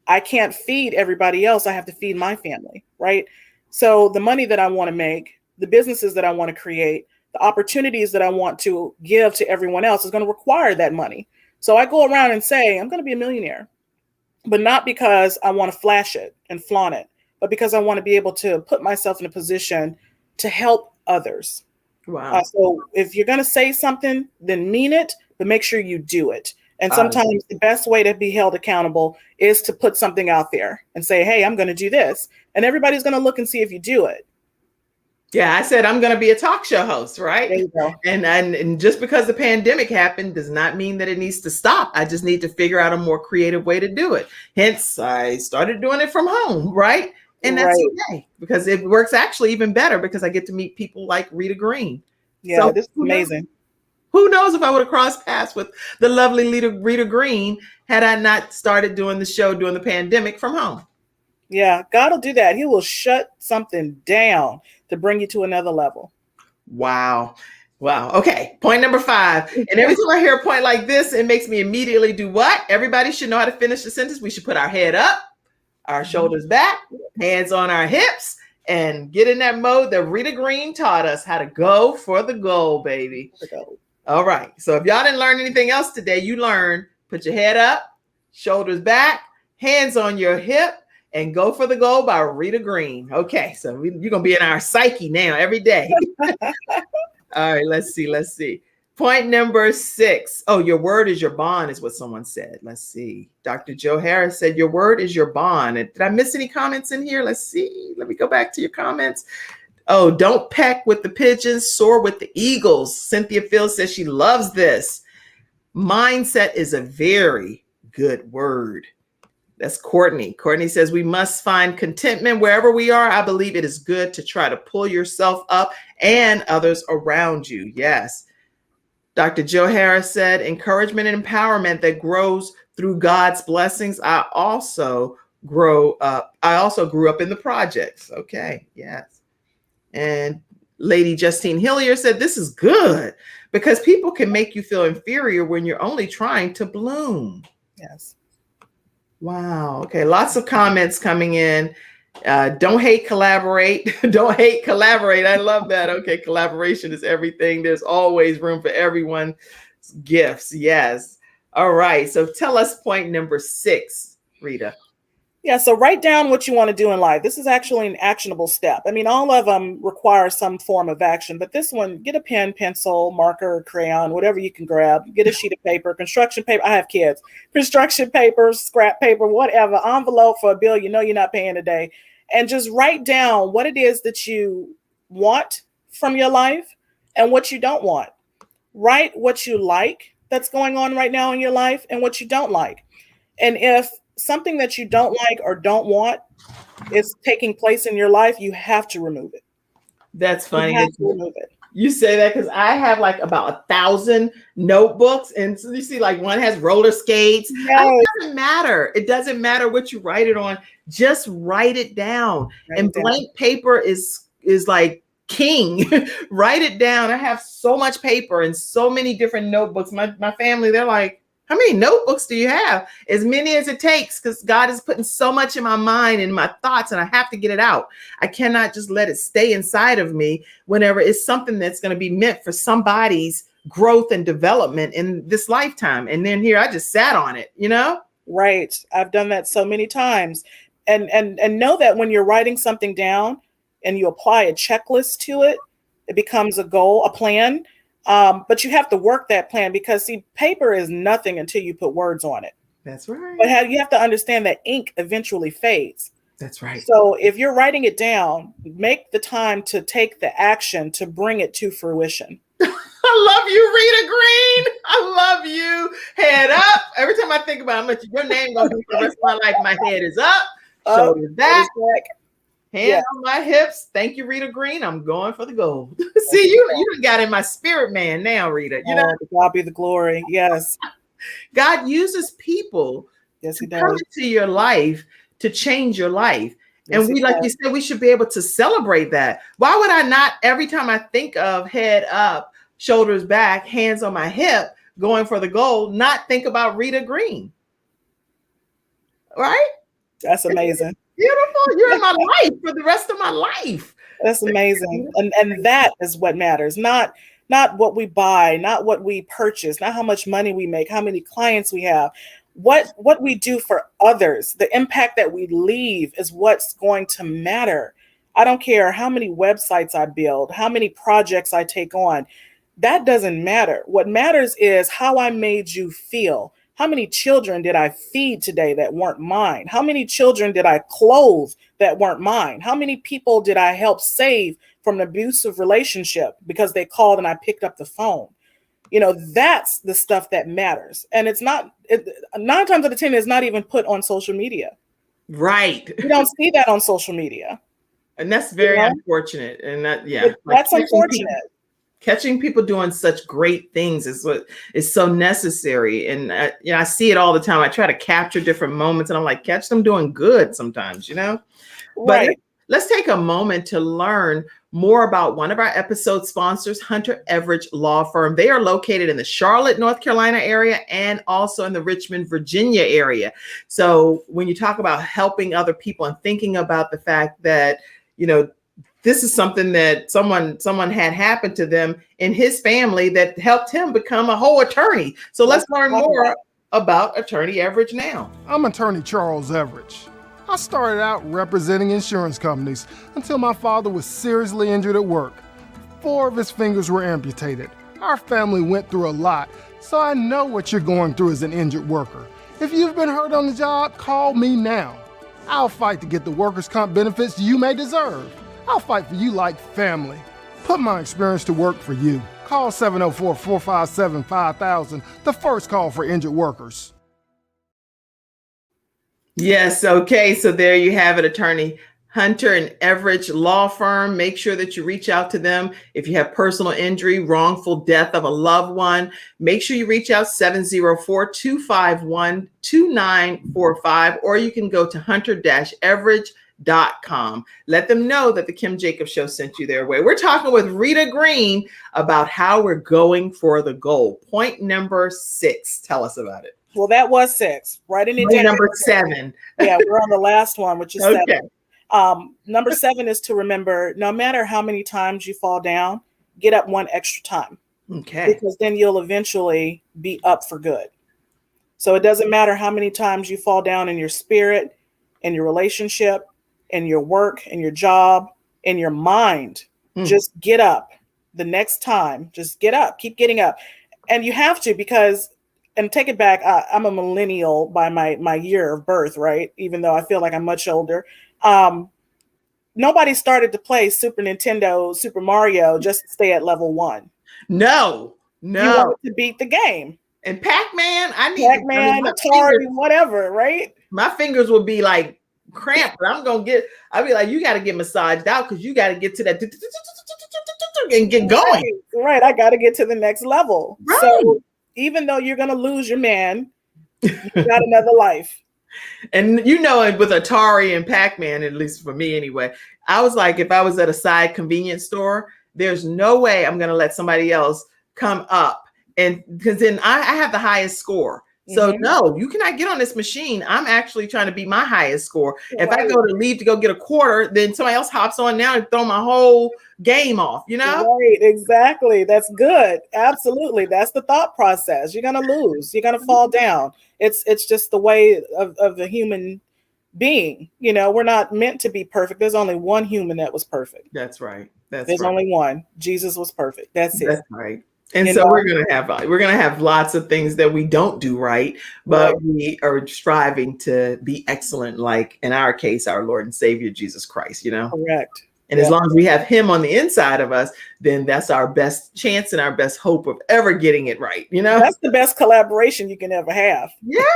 I can't feed everybody else. I have to feed my family, right? So the money that I want to make, the businesses that I want to create, the opportunities that I want to give to everyone else is going to require that money. So I go around and say, I'm going to be a millionaire, but not because I want to flash it and flaunt it, but because I want to be able to put myself in a position to help others. Wow. So if you're going to say something, then mean it, but make sure you do it. And sometimes the best way to be held accountable is to put something out there and say, hey, I'm going to do this. And everybody's going to look and see if you do it. Yeah, I said I'm going to be a talk show host, right? There you go. And just because the pandemic happened does not mean that it needs to stop. I just need to figure out a more creative way to do it. Hence, I started doing it from home, right? And that's okay, because it works actually even better because I get to meet people like Rita Green. Yeah, so, this is amazing. Who knows if I would have crossed paths with the lovely Rita Green had I not started doing the show during the pandemic from home. Yeah, God will do that. He will shut something down to bring you to another level. Wow. Wow. Okay. Point number 5. And every time I hear a point like this, it makes me immediately do what? Everybody should know how to finish the sentence. We should put our head up, our shoulders back, hands on our hips, and get in that mode that Rita Green taught us how to go for the goal, baby. All right. So if y'all didn't learn anything else today, you learned put your head up, shoulders back, hands on your hip, and go for the goal by Rita Green. Okay. So you're going to be in our psyche now every day. All right. Let's see. Point number 6. Oh, your word is your bond is what someone said. Let's see. Dr. Joe Harris said your word is your bond. Did I miss any comments in here? Let's see. Let me go back to your comments. Oh, don't peck with the pigeons, soar with the eagles. Cynthia Fields says she loves this. Mindset is a very good word. That's Courtney. Courtney says we must find contentment wherever we are. I believe it is good to try to pull yourself up and others around you. Yes. Dr. Joe Harris said encouragement and empowerment that grows through God's blessings. I also grew up in the projects. Okay. Yes. And Lady Justine Hillier said, this is good because people can make you feel inferior when you're only trying to bloom. Yes. Wow. Okay. Lots of comments coming in. Don't hate, collaborate. Don't hate, collaborate. I love that. Okay. Collaboration is everything. There's always room for everyone's gifts. Yes. All right. So tell us point number 6, Rita. Yeah, so write down what you want to do in life. This is actually an actionable step. I mean, all of them require some form of action, but this one, get a pen, pencil, marker, crayon, whatever you can grab. Get a sheet of paper, construction paper. I have kids. Construction paper, scrap paper, whatever, envelope for a bill you know you're not paying today. And just write down what it is that you want from your life and what you don't want. Write what you like that's going on right now in your life and what you don't like. And if something that you don't like or don't want is taking place in your life, you have to remove it. That's funny. You have to remove it. You say that because I have like about 1,000 notebooks, and so you see, like one has roller skates. Yes. It doesn't matter. It doesn't matter what you write it on. Just write it down. Blank paper is like king. Write it down. I have so much paper and so many different notebooks. My family, they're like, how many notebooks do you have? As many as it takes, because God is putting so much in my mind and my thoughts, and I have to get it out. I cannot just let it stay inside of me whenever it's something that's going to be meant for somebody's growth and development in this lifetime. And then here I just sat on it, you know? Right. I've done that so many times. And know that when you're writing something down and you apply a checklist to it, it becomes a goal, a plan. But you have to work that plan because, see, paper is nothing until you put words on it. That's right. But you have to understand that ink eventually fades. That's right. So if you're writing it down, make the time to take the action to bring it to fruition. I love you, Rita Green. I love you. Head up. Every time I think about how much your name going to be for the rest of my life, my head is up, shoulders back. Hands on my hips. Thank you, Rita Green. I'm going for the gold. See, you got in my spirit, man. Now, Rita, you know, to God be the glory. Yes, God uses people yes, to come into your life to change your life, and we, like you said, we should be able to celebrate that. Why would I not? Every time I think of head up, shoulders back, hands on my hip, going for the gold, not think about Rita Green? Right? That's amazing. Beautiful. You're in my life for the rest of my life. That's amazing. And that is what matters. Not what we buy, not what we purchase, not how much money we make, how many clients we have. What we do for others, the impact that we leave is what's going to matter. I don't care how many websites I build, how many projects I take on. That doesn't matter. What matters is how I made you feel. How many children did I feed today that weren't mine? How many children did I clothe that weren't mine? How many people did I help save from an abusive relationship because they called and I picked up the phone? You know, that's the stuff that matters. And it's not, 9 times out of 10, it's not even put on social media. Right. You don't see that on social media. And that's very unfortunate. And that, That's unfortunate. Catching people doing such great things is what is so necessary. And I see it all the time. I try to capture different moments and I'm like, catch them doing good sometimes, But Right. let's take a moment to learn more about one of our episode sponsors, Hunter Everidge Law Firm. They are located in the Charlotte, North Carolina area and also in the Richmond, Virginia area. So when you talk about helping other people and thinking about the fact that, this is something that someone had happened to them in his family that helped him become a whole attorney. So let's learn more about Attorney Everidge now. I'm Attorney Charles Everidge. I started out representing insurance companies until my father was seriously injured at work. 4 of his fingers were amputated. Our family went through a lot, so I know what you're going through as an injured worker. If you've been hurt on the job, call me now. I'll fight to get the workers' comp benefits you may deserve. I'll fight for you like family. Put my experience to work for you. Call 704-457-5000, the first call for injured workers. Yes. Okay. So there you have it, Attorney Hunter and Everidge Law Firm. Make sure that you reach out to them. If you have personal injury, wrongful death of a loved one, make sure you reach out 704-251-2945, or you can go to hunter-everidge.com. Let them know that the Kim Jacobs Show sent you their way. We're talking with Rita Green about how we're going for the goal. Point number 6. Tell us about it. Well, that was 6. Right in it. Point number 7. Yeah, we're on the last one, which is Okay. 7. Number 7 is to remember, no matter how many times you fall down, get up one extra time. Okay. Because then you'll eventually be up for good. So it doesn't matter how many times you fall down in your spirit, in your relationship, in your work, in your job, in your mind. Just get up the next time. Just get up. Keep getting up. And you have to, because, and take it back, I'm a millennial by my year of birth, right? Even though I feel like I'm much older. Nobody started to play Super Nintendo, Super Mario just to stay at level 1. No. You wanted to beat the game. And Pac-Man, Pac-Man, Atari, whatever, right? My fingers will be like cramped, but I'll be like, you got to get massaged out because you got to get to that and get going. Right. I got to get to the next level. Right. So even though you're going to lose your man, you got another life. And with Atari and Pac-Man, at least for me anyway, I was like, if I was at a side convenience store, there's no way I'm going to let somebody else come up. And because then I have the highest score. So no, you cannot get on this machine. I'm actually trying to beat my highest score. If I go to leave to go get a quarter, then somebody else hops on now and throw my whole game off, Right, exactly. That's good. Absolutely. That's the thought process. You're going to lose. You're going to fall down. It's just the way of the human being. We're not meant to be perfect. There's only one human that was perfect. That's right. There's only one. Jesus was perfect. That's it. That's right. And so we're gonna have lots of things that we don't do right, but we are striving to be excellent, like in our case, our Lord and Savior Jesus Christ. Correct. And as long as we have Him on the inside of us, then that's our best chance and our best hope of ever getting it right. That's the best collaboration you can ever have. Yes,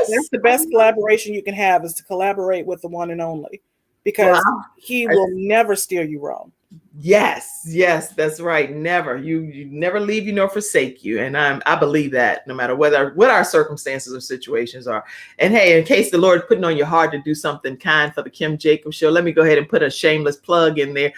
that's the best collaboration you can have, is to collaborate with the one and only, because He will never steer you wrong. Yes, that's right. Never. You never leave you nor forsake you. And I believe that no matter what our circumstances or situations are. And hey, in case the Lord is putting on your heart to do something kind for the Kim Jacobs Show, let me go ahead and put a shameless plug in there.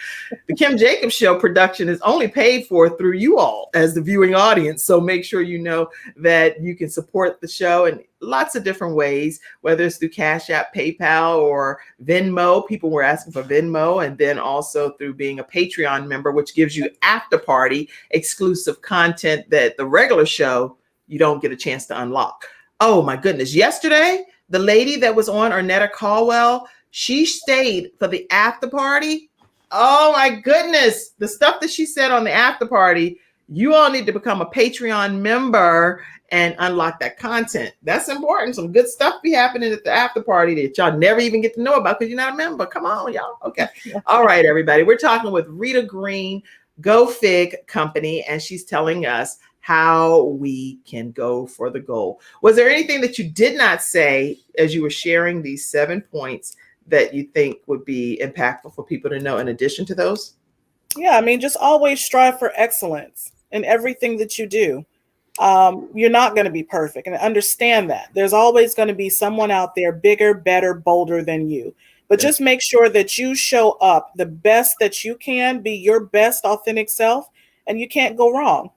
The Kim Jacobs Show production is only paid for through you all as the viewing audience. So make sure you know that you can support the show in lots of different ways, whether it's through Cash App, PayPal, or Venmo. People were asking for Venmo, and then also through being a Patreon member, which gives you after party exclusive content that the regular show you don't get a chance to unlock. Oh my goodness. Yesterday, the lady that was on, Arnetta Caldwell, she stayed for the after party. Oh my goodness. The stuff that she said on the after party, you all need to become a Patreon member and unlock that content. That's important. Some good stuff be happening at the after party that y'all never even get to know about because you're not a member. Come on, y'all. Okay. All right, everybody. We're talking with Rita Green, Go Fig Company, and she's telling us how we can go for the goal. Was there anything that you did not say as you were sharing these 7 points that you think would be impactful for people to know in addition to those? Yeah, I mean, just always strive for excellence in everything that you do. You're not going to be perfect, and understand that. There's always going to be someone out there bigger, better, bolder than you. But just make sure that you show up the best that you can, be your best authentic self, and you can't go wrong.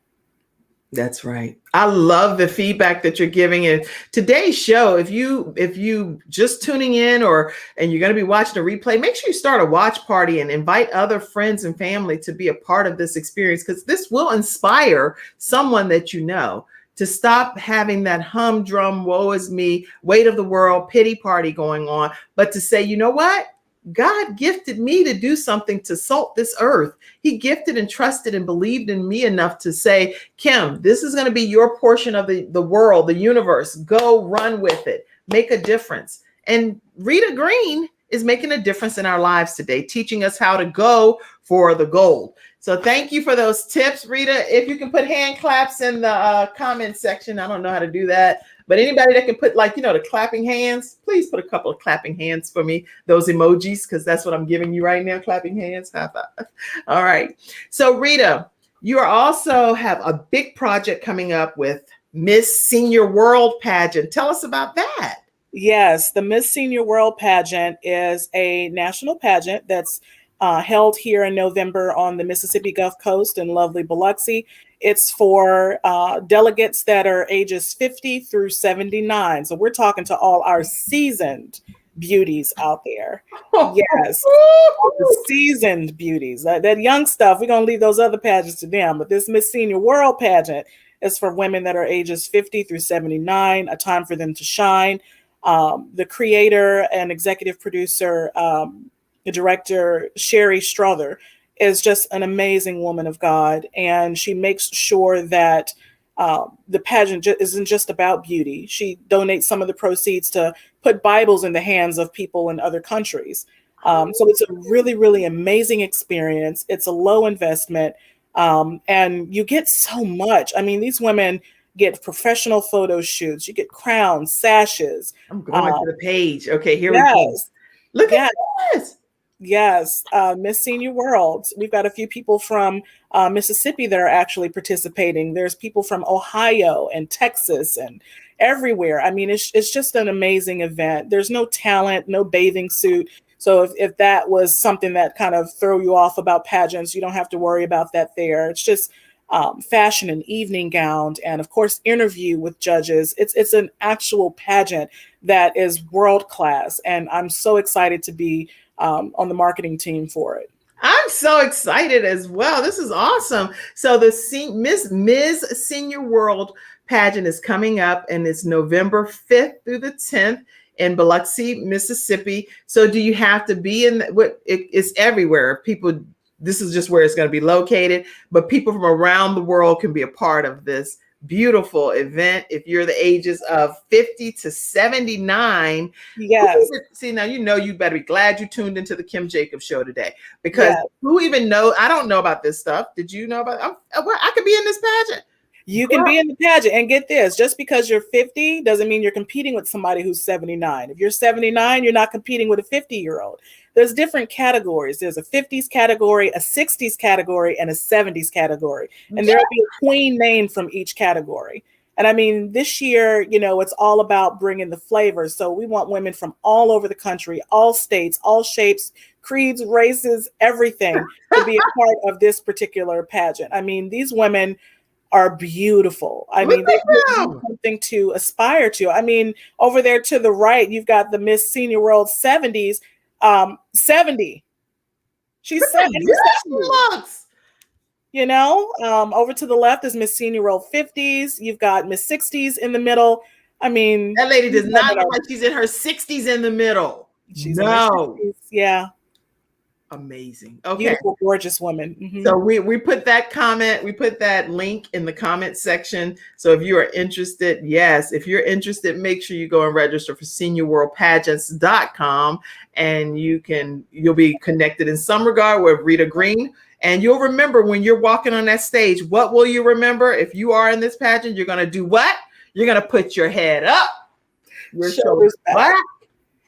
That's right. I love the feedback that you're giving. And today's show, if you just tuning in and you're going to be watching a replay, make sure you start a watch party and invite other friends and family to be a part of this experience, because this will inspire someone that you know to stop having that humdrum, woe is me, weight of the world, pity party going on, but to say, you know what? God gifted me to do something to salt this earth. He gifted and trusted and believed in me enough to say, Kim, this is going to be your portion of the world, the universe. Go run with it. Make a difference. And Rita Green is making a difference in our lives today, teaching us how to go for the gold. So thank you for those tips, Rita. If you can put hand claps in the comment section. I don't know how to do that. But anybody that can put, like, the clapping hands, please put a couple of clapping hands for me, those emojis, because that's what I'm giving you right now, clapping hands. High five. All right. So Rita, you also have a big project coming up with Miss Senior World Pageant. Tell us about that. Yes, the Miss Senior World Pageant is a national pageant that's held here in November on the Mississippi Gulf Coast in lovely Biloxi. It's for delegates that are ages 50 through 79. So we're talking to all our seasoned beauties out there. Yes, the seasoned beauties. That young stuff, we're going to leave those other pageants to them. But this Miss Senior World Pageant is for women that are ages 50 through 79, a time for them to shine. The creator and executive producer, the director, Sherry Strother, is just an amazing woman of God. And she makes sure that the pageant isn't just about beauty. She donates some of the proceeds to put Bibles in the hands of people in other countries. So it's a really, really amazing experience. It's a low investment. And you get so much. I mean, these women get professional photo shoots. You get crowns, sashes. I'm going to the page. Okay, here we Yes. go. Look at this. Yes, Miss Senior World. We've got a few people from Mississippi that are actually participating. There's people from Ohio and Texas and everywhere. I mean, it's just an amazing event. There's no talent, no bathing suit. So if that was something that kind of throw you off about pageants, you don't have to worry about that there. It's just fashion and evening gown, and of course, interview with judges. It's an actual pageant that is world class, and I'm so excited to be on the marketing team for it. I'm so excited as well. This is awesome. So the Ms. Senior World Pageant is coming up, and it's November 5th through the 10th in Biloxi, Mississippi. So do you have to be in it's everywhere. People, this is just where it's going to be located, but people from around the world can be a part of this beautiful event. If you're the ages of 50 to 79, yes. See, now you better be glad you tuned into the Kim Jacobs Show today, because who even know? I don't know about this stuff. Did you know about? I could be in this pageant. You can be in the pageant, and get this: just because you're 50 doesn't mean you're competing with somebody who's 79. If you're 79, you're not competing with a 50-year-old. There's different categories. There's a 50s category, a 60s category, and a 70s category. And there'll be a queen named from each category. And I mean, this year, it's all about bringing the flavor. So we want women from all over the country, all states, all shapes, creeds, races, everything to be a part of this particular pageant. I mean, these women are beautiful. I mean, they have something to aspire to. I mean, over there to the right, you've got the Miss Senior World 70s. 70. She's 70. Looks. Over to the left is Miss Senior World 50s. You've got Miss 60s in the middle. I mean, that lady does not look like she's in her 60s in the middle. She's in her 60s. Yeah. Amazing. Okay. Beautiful, gorgeous woman. Mm-hmm. So we put that link in the comment section. So if you are interested, if you're interested, make sure you go and register for seniorworldpageants.com, and you'll be connected in some regard with Rita Green. And you'll remember when you're walking on that stage, what will you remember? If you are in this pageant, you're going to do what? You're going to put your head up, your shoulders back,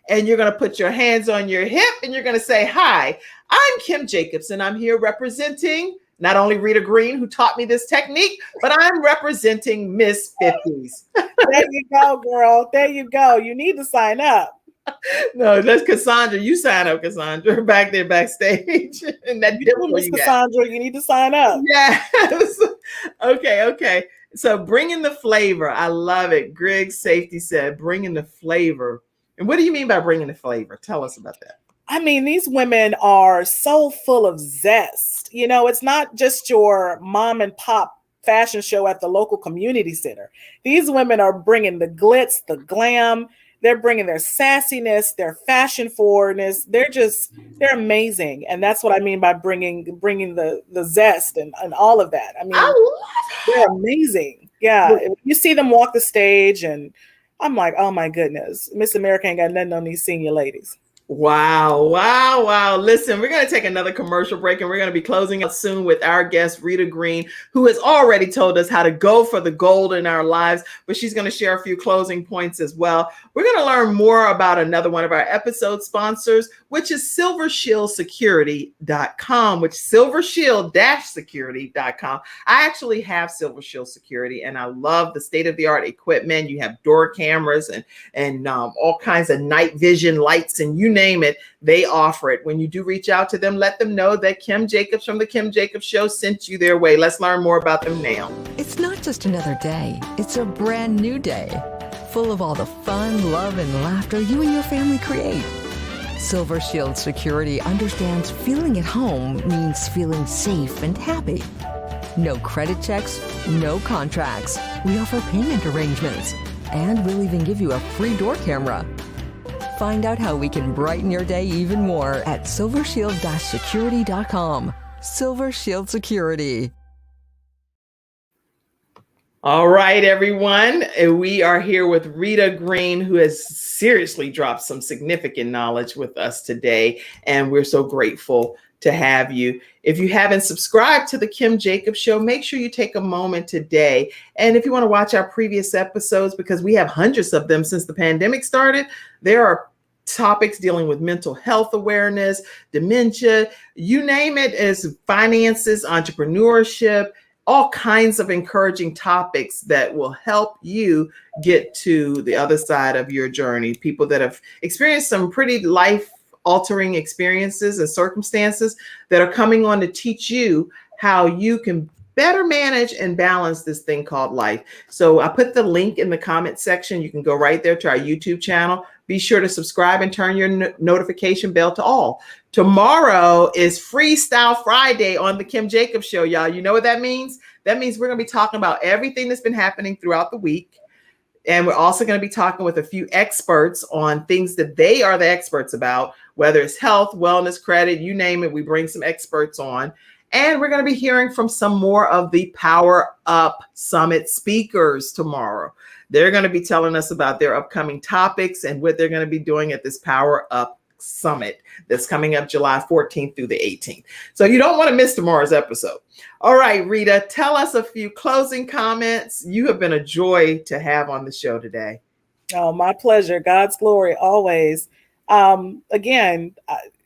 and you're going to put your hands on your hip and you're going to say, "Hi, I'm Kim Jacobs, and I'm here representing not only Rita Green, who taught me this technique, but I'm representing Miss 50s." There you go, girl. There you go. You need to sign up. No, that's Cassandra. You sign up, Cassandra, back there backstage. And that Miss Cassandra, you need to sign up. Yes. Okay. So bringing the flavor. I love it. Greg Safety said, bringing the flavor. And what do you mean by bringing the flavor? Tell us about that. I mean, these women are so full of zest. You know, it's not just your mom and pop fashion show at the local community center. These women are bringing the glitz, the glam. They're bringing their sassiness, their fashion forwardness. They're amazing. And that's what I mean by bringing the zest and all of that. I mean, they're amazing. Yeah. You see them walk the stage and I'm like, oh my goodness, Miss America ain't got nothing on these senior ladies. Wow. Listen, we're going to take another commercial break and we're going to be closing out soon with our guest, Rita Green, who has already told us how to go for the gold in our lives, but she's going to share a few closing points as well. We're going to learn more about another one of our episode sponsors, which is SilverShieldSecurity.com, which SilverShield-Security.com. I actually have SilverShield Security and I love the state-of-the-art equipment. You have door cameras and all kinds of night vision lights, and you name it, they offer it. When you do reach out to them, let them know that Kim Jacobs from the Kim Jacobs Show sent you their way. Let's learn more about them now. It's not just another day. It's a brand new day, full of all the fun, love, and laughter you and your family create. Silver Shield Security understands feeling at home means feeling safe and happy. No credit checks, no contracts. We offer payment arrangements, and we'll even give you a free door camera. Find out how we can brighten your day even more at SilverShield-Security.com. Silver Shield Security. All right, everyone. We are here with Rita Green, who has seriously dropped some significant knowledge with us today, and we're so grateful to have you. If you haven't subscribed to the Kim Jacobs Show, make sure you take a moment today. And if you want to watch our previous episodes, because we have hundreds of them since the pandemic started, there are topics dealing with mental health awareness, dementia, you name it, as finances, entrepreneurship, all kinds of encouraging topics that will help you get to the other side of your journey. People that have experienced some pretty life-altering experiences and circumstances that are coming on to teach you how you can better manage and balance this thing called life. So I put the link in the comment section. You can go right there to our YouTube channel. Be sure to subscribe and turn your notification bell to all. Tomorrow is Freestyle Friday on the Kim Jacobs Show, y'all. You know what that means? That means we're going to be talking about everything that's been happening throughout the week. And we're also going to be talking with a few experts on things that they are the experts about, whether it's health, wellness, credit, you name it. We bring some experts on. And we're going to be hearing from some more of the Power Up Summit speakers tomorrow. They're going to be telling us about their upcoming topics and what they're going to be doing at this Power Up Summit that's coming up July 14th through the 18th. So you don't want to miss tomorrow's episode. All right, Rita, tell us a few closing comments. You have been a joy to have on the show today. Oh, my pleasure. God's glory always. Again,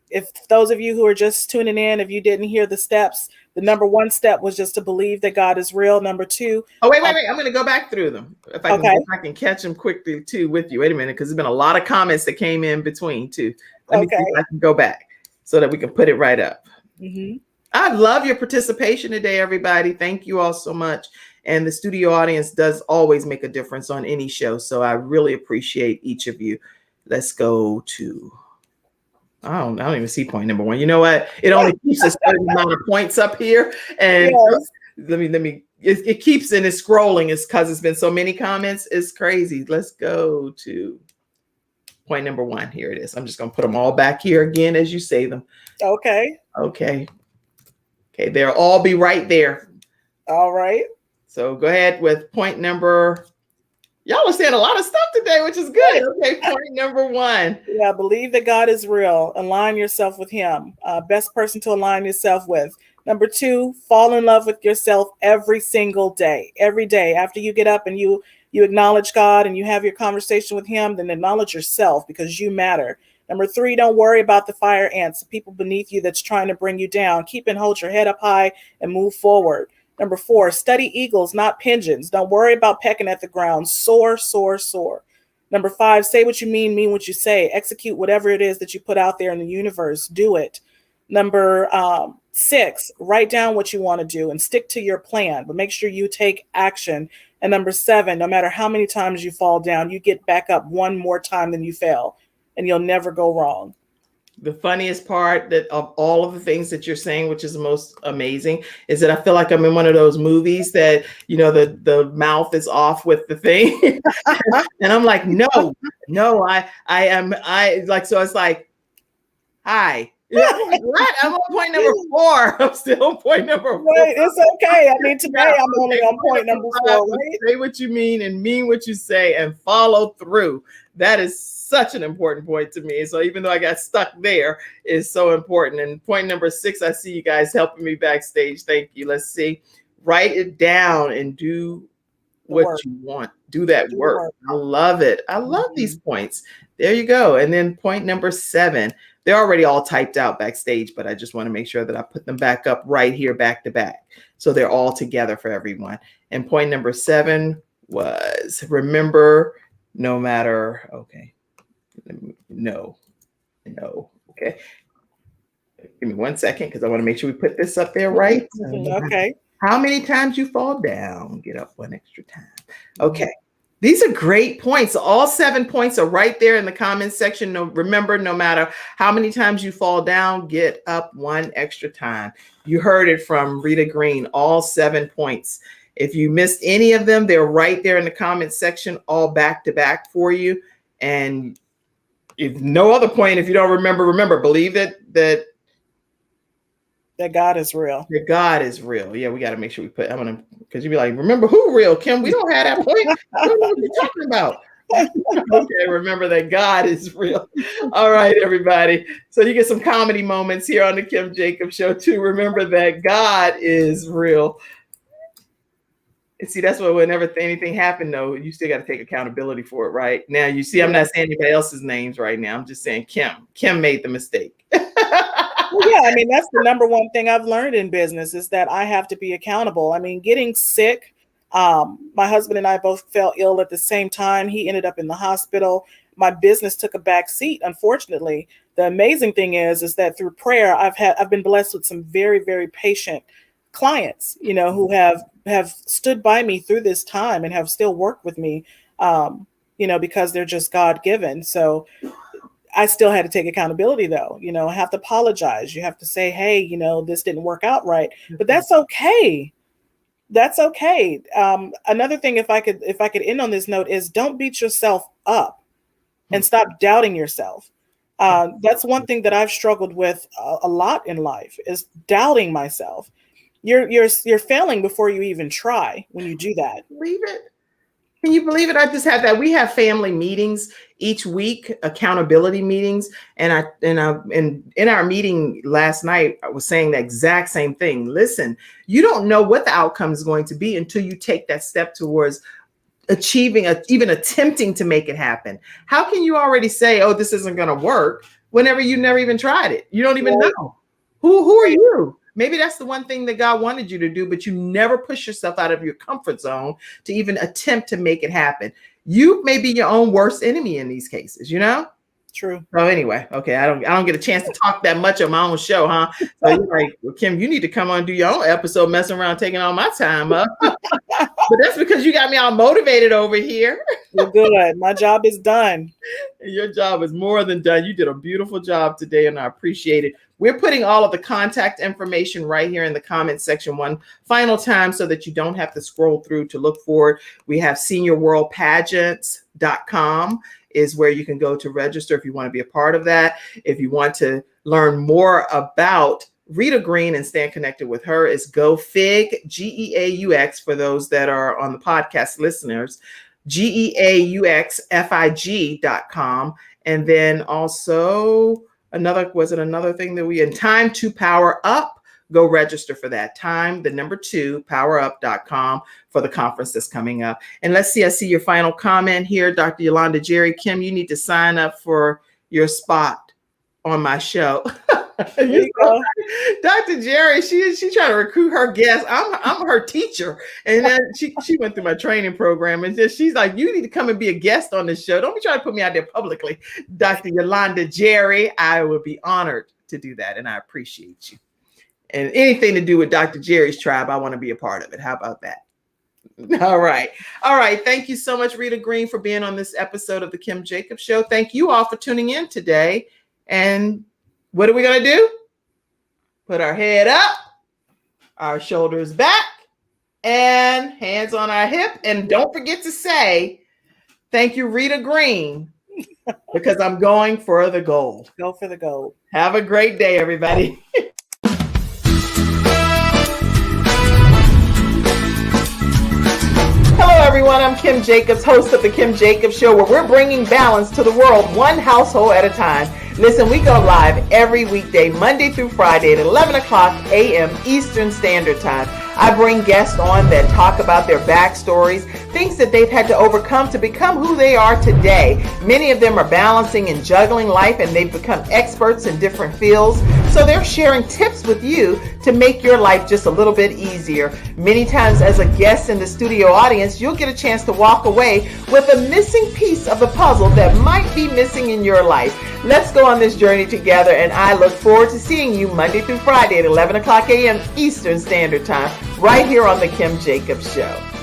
if those of you who are just tuning in, if you didn't hear the steps, the number one step was just to believe that God is real. Number two. Oh, wait. I'm going to go back through them. If I can catch them quickly too with you. Wait a minute, because there's been a lot of comments that came in between too. Let me see if I can go back so that we can put it right up. Mm-hmm. I love your participation today, everybody. Thank you all so much. And the studio audience does always make a difference on any show. So I really appreciate each of you. Let's go to... I don't even see point number one. You know what? It only keeps a certain amount of points up here. And yes. It keeps and it's scrolling. It's because it's been so many comments. It's crazy. Let's go to point number one. Here it is. I'm just going to put them all back here again as you say them. Okay. They'll all be right there. All right. So go ahead with point number. Y'all are saying a lot of stuff today, which is good. Okay, point number one. Yeah, believe that God is real. Align yourself with him. Best person to align yourself with. Number two, fall in love with yourself every single day. Every day after you get up and you you acknowledge God and you have your conversation with him, then acknowledge yourself because you matter. Number 3, don't worry about the fire ants, the people beneath you that's trying to bring you down. Keep and hold your head up high and move forward. Number 4, study eagles, not pigeons. Don't worry about pecking at the ground. Soar, soar, soar. Number 5, say what you mean what you say. Execute whatever it is that you put out there in the universe. Do it. Number 6, write down what you want to do and stick to your plan, but make sure you take action. And number 7, no matter how many times you fall down, you get back up one more time than you fell, and you'll never go wrong. The funniest part that of all of the things that you're saying, which is the most amazing, is that I feel like I'm in one of those movies that, you know, the mouth is off with the thing. And I'm like, no, I like, so it's like, hi. Yeah, I'm like, what? I'm on point number 4. I'm still on point number 4. Right, it's okay. I mean, today I'm only on point number 4, right? Say what you mean and mean what you say and follow through. That is such an important point to me. So even though I got stuck there, it's so important. And point number 6, I see you guys helping me backstage. Thank you. Let's see. Write it down and do what you want. Do that work. I love it. I love these points. There you go. And then point number 7. They're already all typed out backstage, but I just want to make sure that I put them back up right here back to back. So they're all together for everyone. And point number 7 was remember no matter, okay. No. Okay. Give me 1 second because I want to make sure we put this up there right. Okay. How many times you fall down, get up one extra time. Okay. These are great points. All 7 points are right there in the comments section. Remember, no matter how many times you fall down, get up one extra time. You heard it from Rita Green, all 7 points. If you missed any of them, they're right there in the comments section, all back to back for you. And if no other point, if you don't remember, believe that God is real. That God is real. Yeah, we got to make sure we put, I'm going to, because you'd be like, remember who real, Kim? We don't have that point. I don't know what you're talking about. Okay, remember that God is real. All right, everybody. So you get some comedy moments here on the Kim Jacobs Show too. Remember that God is real. And see, that's what whenever anything happened, though, you still got to take accountability for it, right? Now, you see, I'm not saying anybody else's names right now. I'm just saying Kim. Kim made the mistake. Well, yeah, I mean, that's the number one thing I've learned in business is that I have to be accountable. I mean, getting sick, my husband and I both fell ill at the same time. He ended up in the hospital. My business took a back seat, unfortunately. The amazing thing is that through prayer, I've been blessed with some very, very patient clients, you know, who have stood by me through this time and have still worked with me, you know, because they're just God-given. So I still had to take accountability, though. You know, I have to apologize. You have to say, hey, you know, this didn't work out right. But that's okay. That's okay. Another thing, if I could end on this note, is don't beat yourself up and stop doubting yourself. That's one thing that I've struggled with a lot in life is doubting myself. You're failing before you even try when you do that. Believe it. Can you believe it? I just had that. We have family meetings each week, accountability meetings. And in our meeting last night, I was saying the exact same thing. Listen, you don't know what the outcome is going to be until you take that step towards achieving, even attempting to make it happen. How can you already say, oh, this isn't going to work whenever you never even tried it? You don't even know. Who are you? Maybe that's the one thing that God wanted you to do, but you never push yourself out of your comfort zone to even attempt to make it happen. You may be your own worst enemy in these cases, you know? True. So anyway, okay, I don't get a chance to talk that much on my own show, huh? So you're like, well, Kim, you need to come on and do your own episode, messing around, taking all my time up. But that's because you got me all motivated over here. You're good. My job is done. Your job is more than done. You did a beautiful job today, and I appreciate it. We're putting all of the contact information right here in the comment section one final time so that you don't have to scroll through to look for it. We have seniorworldpageants.com is where you can go to register if you want to be a part of that. If you want to learn more about Rita Green and stay connected with her, is GeauxFig, GEAUX, for those that are on the podcast listeners, GEAUXFIG.com. And then also another thing that we in Time to Power Up, go register for that. Time, the number 2, powerup.com for the conference that's coming up. And let's see, I see your final comment here. Dr. Yolanda Jerry, Kim, you need to sign up for your spot on my show. You know, Dr. Jerry, she's trying to recruit her guests. I'm her teacher. And then she went through my training program, and then she's like, you need to come and be a guest on this show. Don't be trying to put me out there publicly. Dr. Yolanda Jerry, I would be honored to do that, and I appreciate you. And anything to do with Dr. Jerry's tribe, I want to be a part of it. How about that? All right. Thank you so much, Rita Green, for being on this episode of the Kim Jacobs Show. Thank you all for tuning in today. And what are we going to do? Put our head up, our shoulders back, and hands on our hip. And don't forget to say, thank you, Rita Green, because I'm going for the gold. Go for the gold. Have a great day, everybody. Hello, everyone. I'm Kim Jacobs, host of the Kim Jacobs Show, where we're bringing balance to the world, one household at a time. Listen, we go live every weekday, Monday through Friday at 11 o'clock a.m. Eastern Standard Time. I bring guests on that talk about their backstories, things that they've had to overcome to become who they are today. Many of them are balancing and juggling life, and they've become experts in different fields. So they're sharing tips with you to make your life just a little bit easier. Many times as a guest in the studio audience, you'll get a chance to walk away with a missing piece of the puzzle that might be missing in your life. Let's go on this journey together, and I look forward to seeing you Monday through Friday at 11 o'clock a.m. Eastern Standard Time, right here on the Kim Jacobs Show.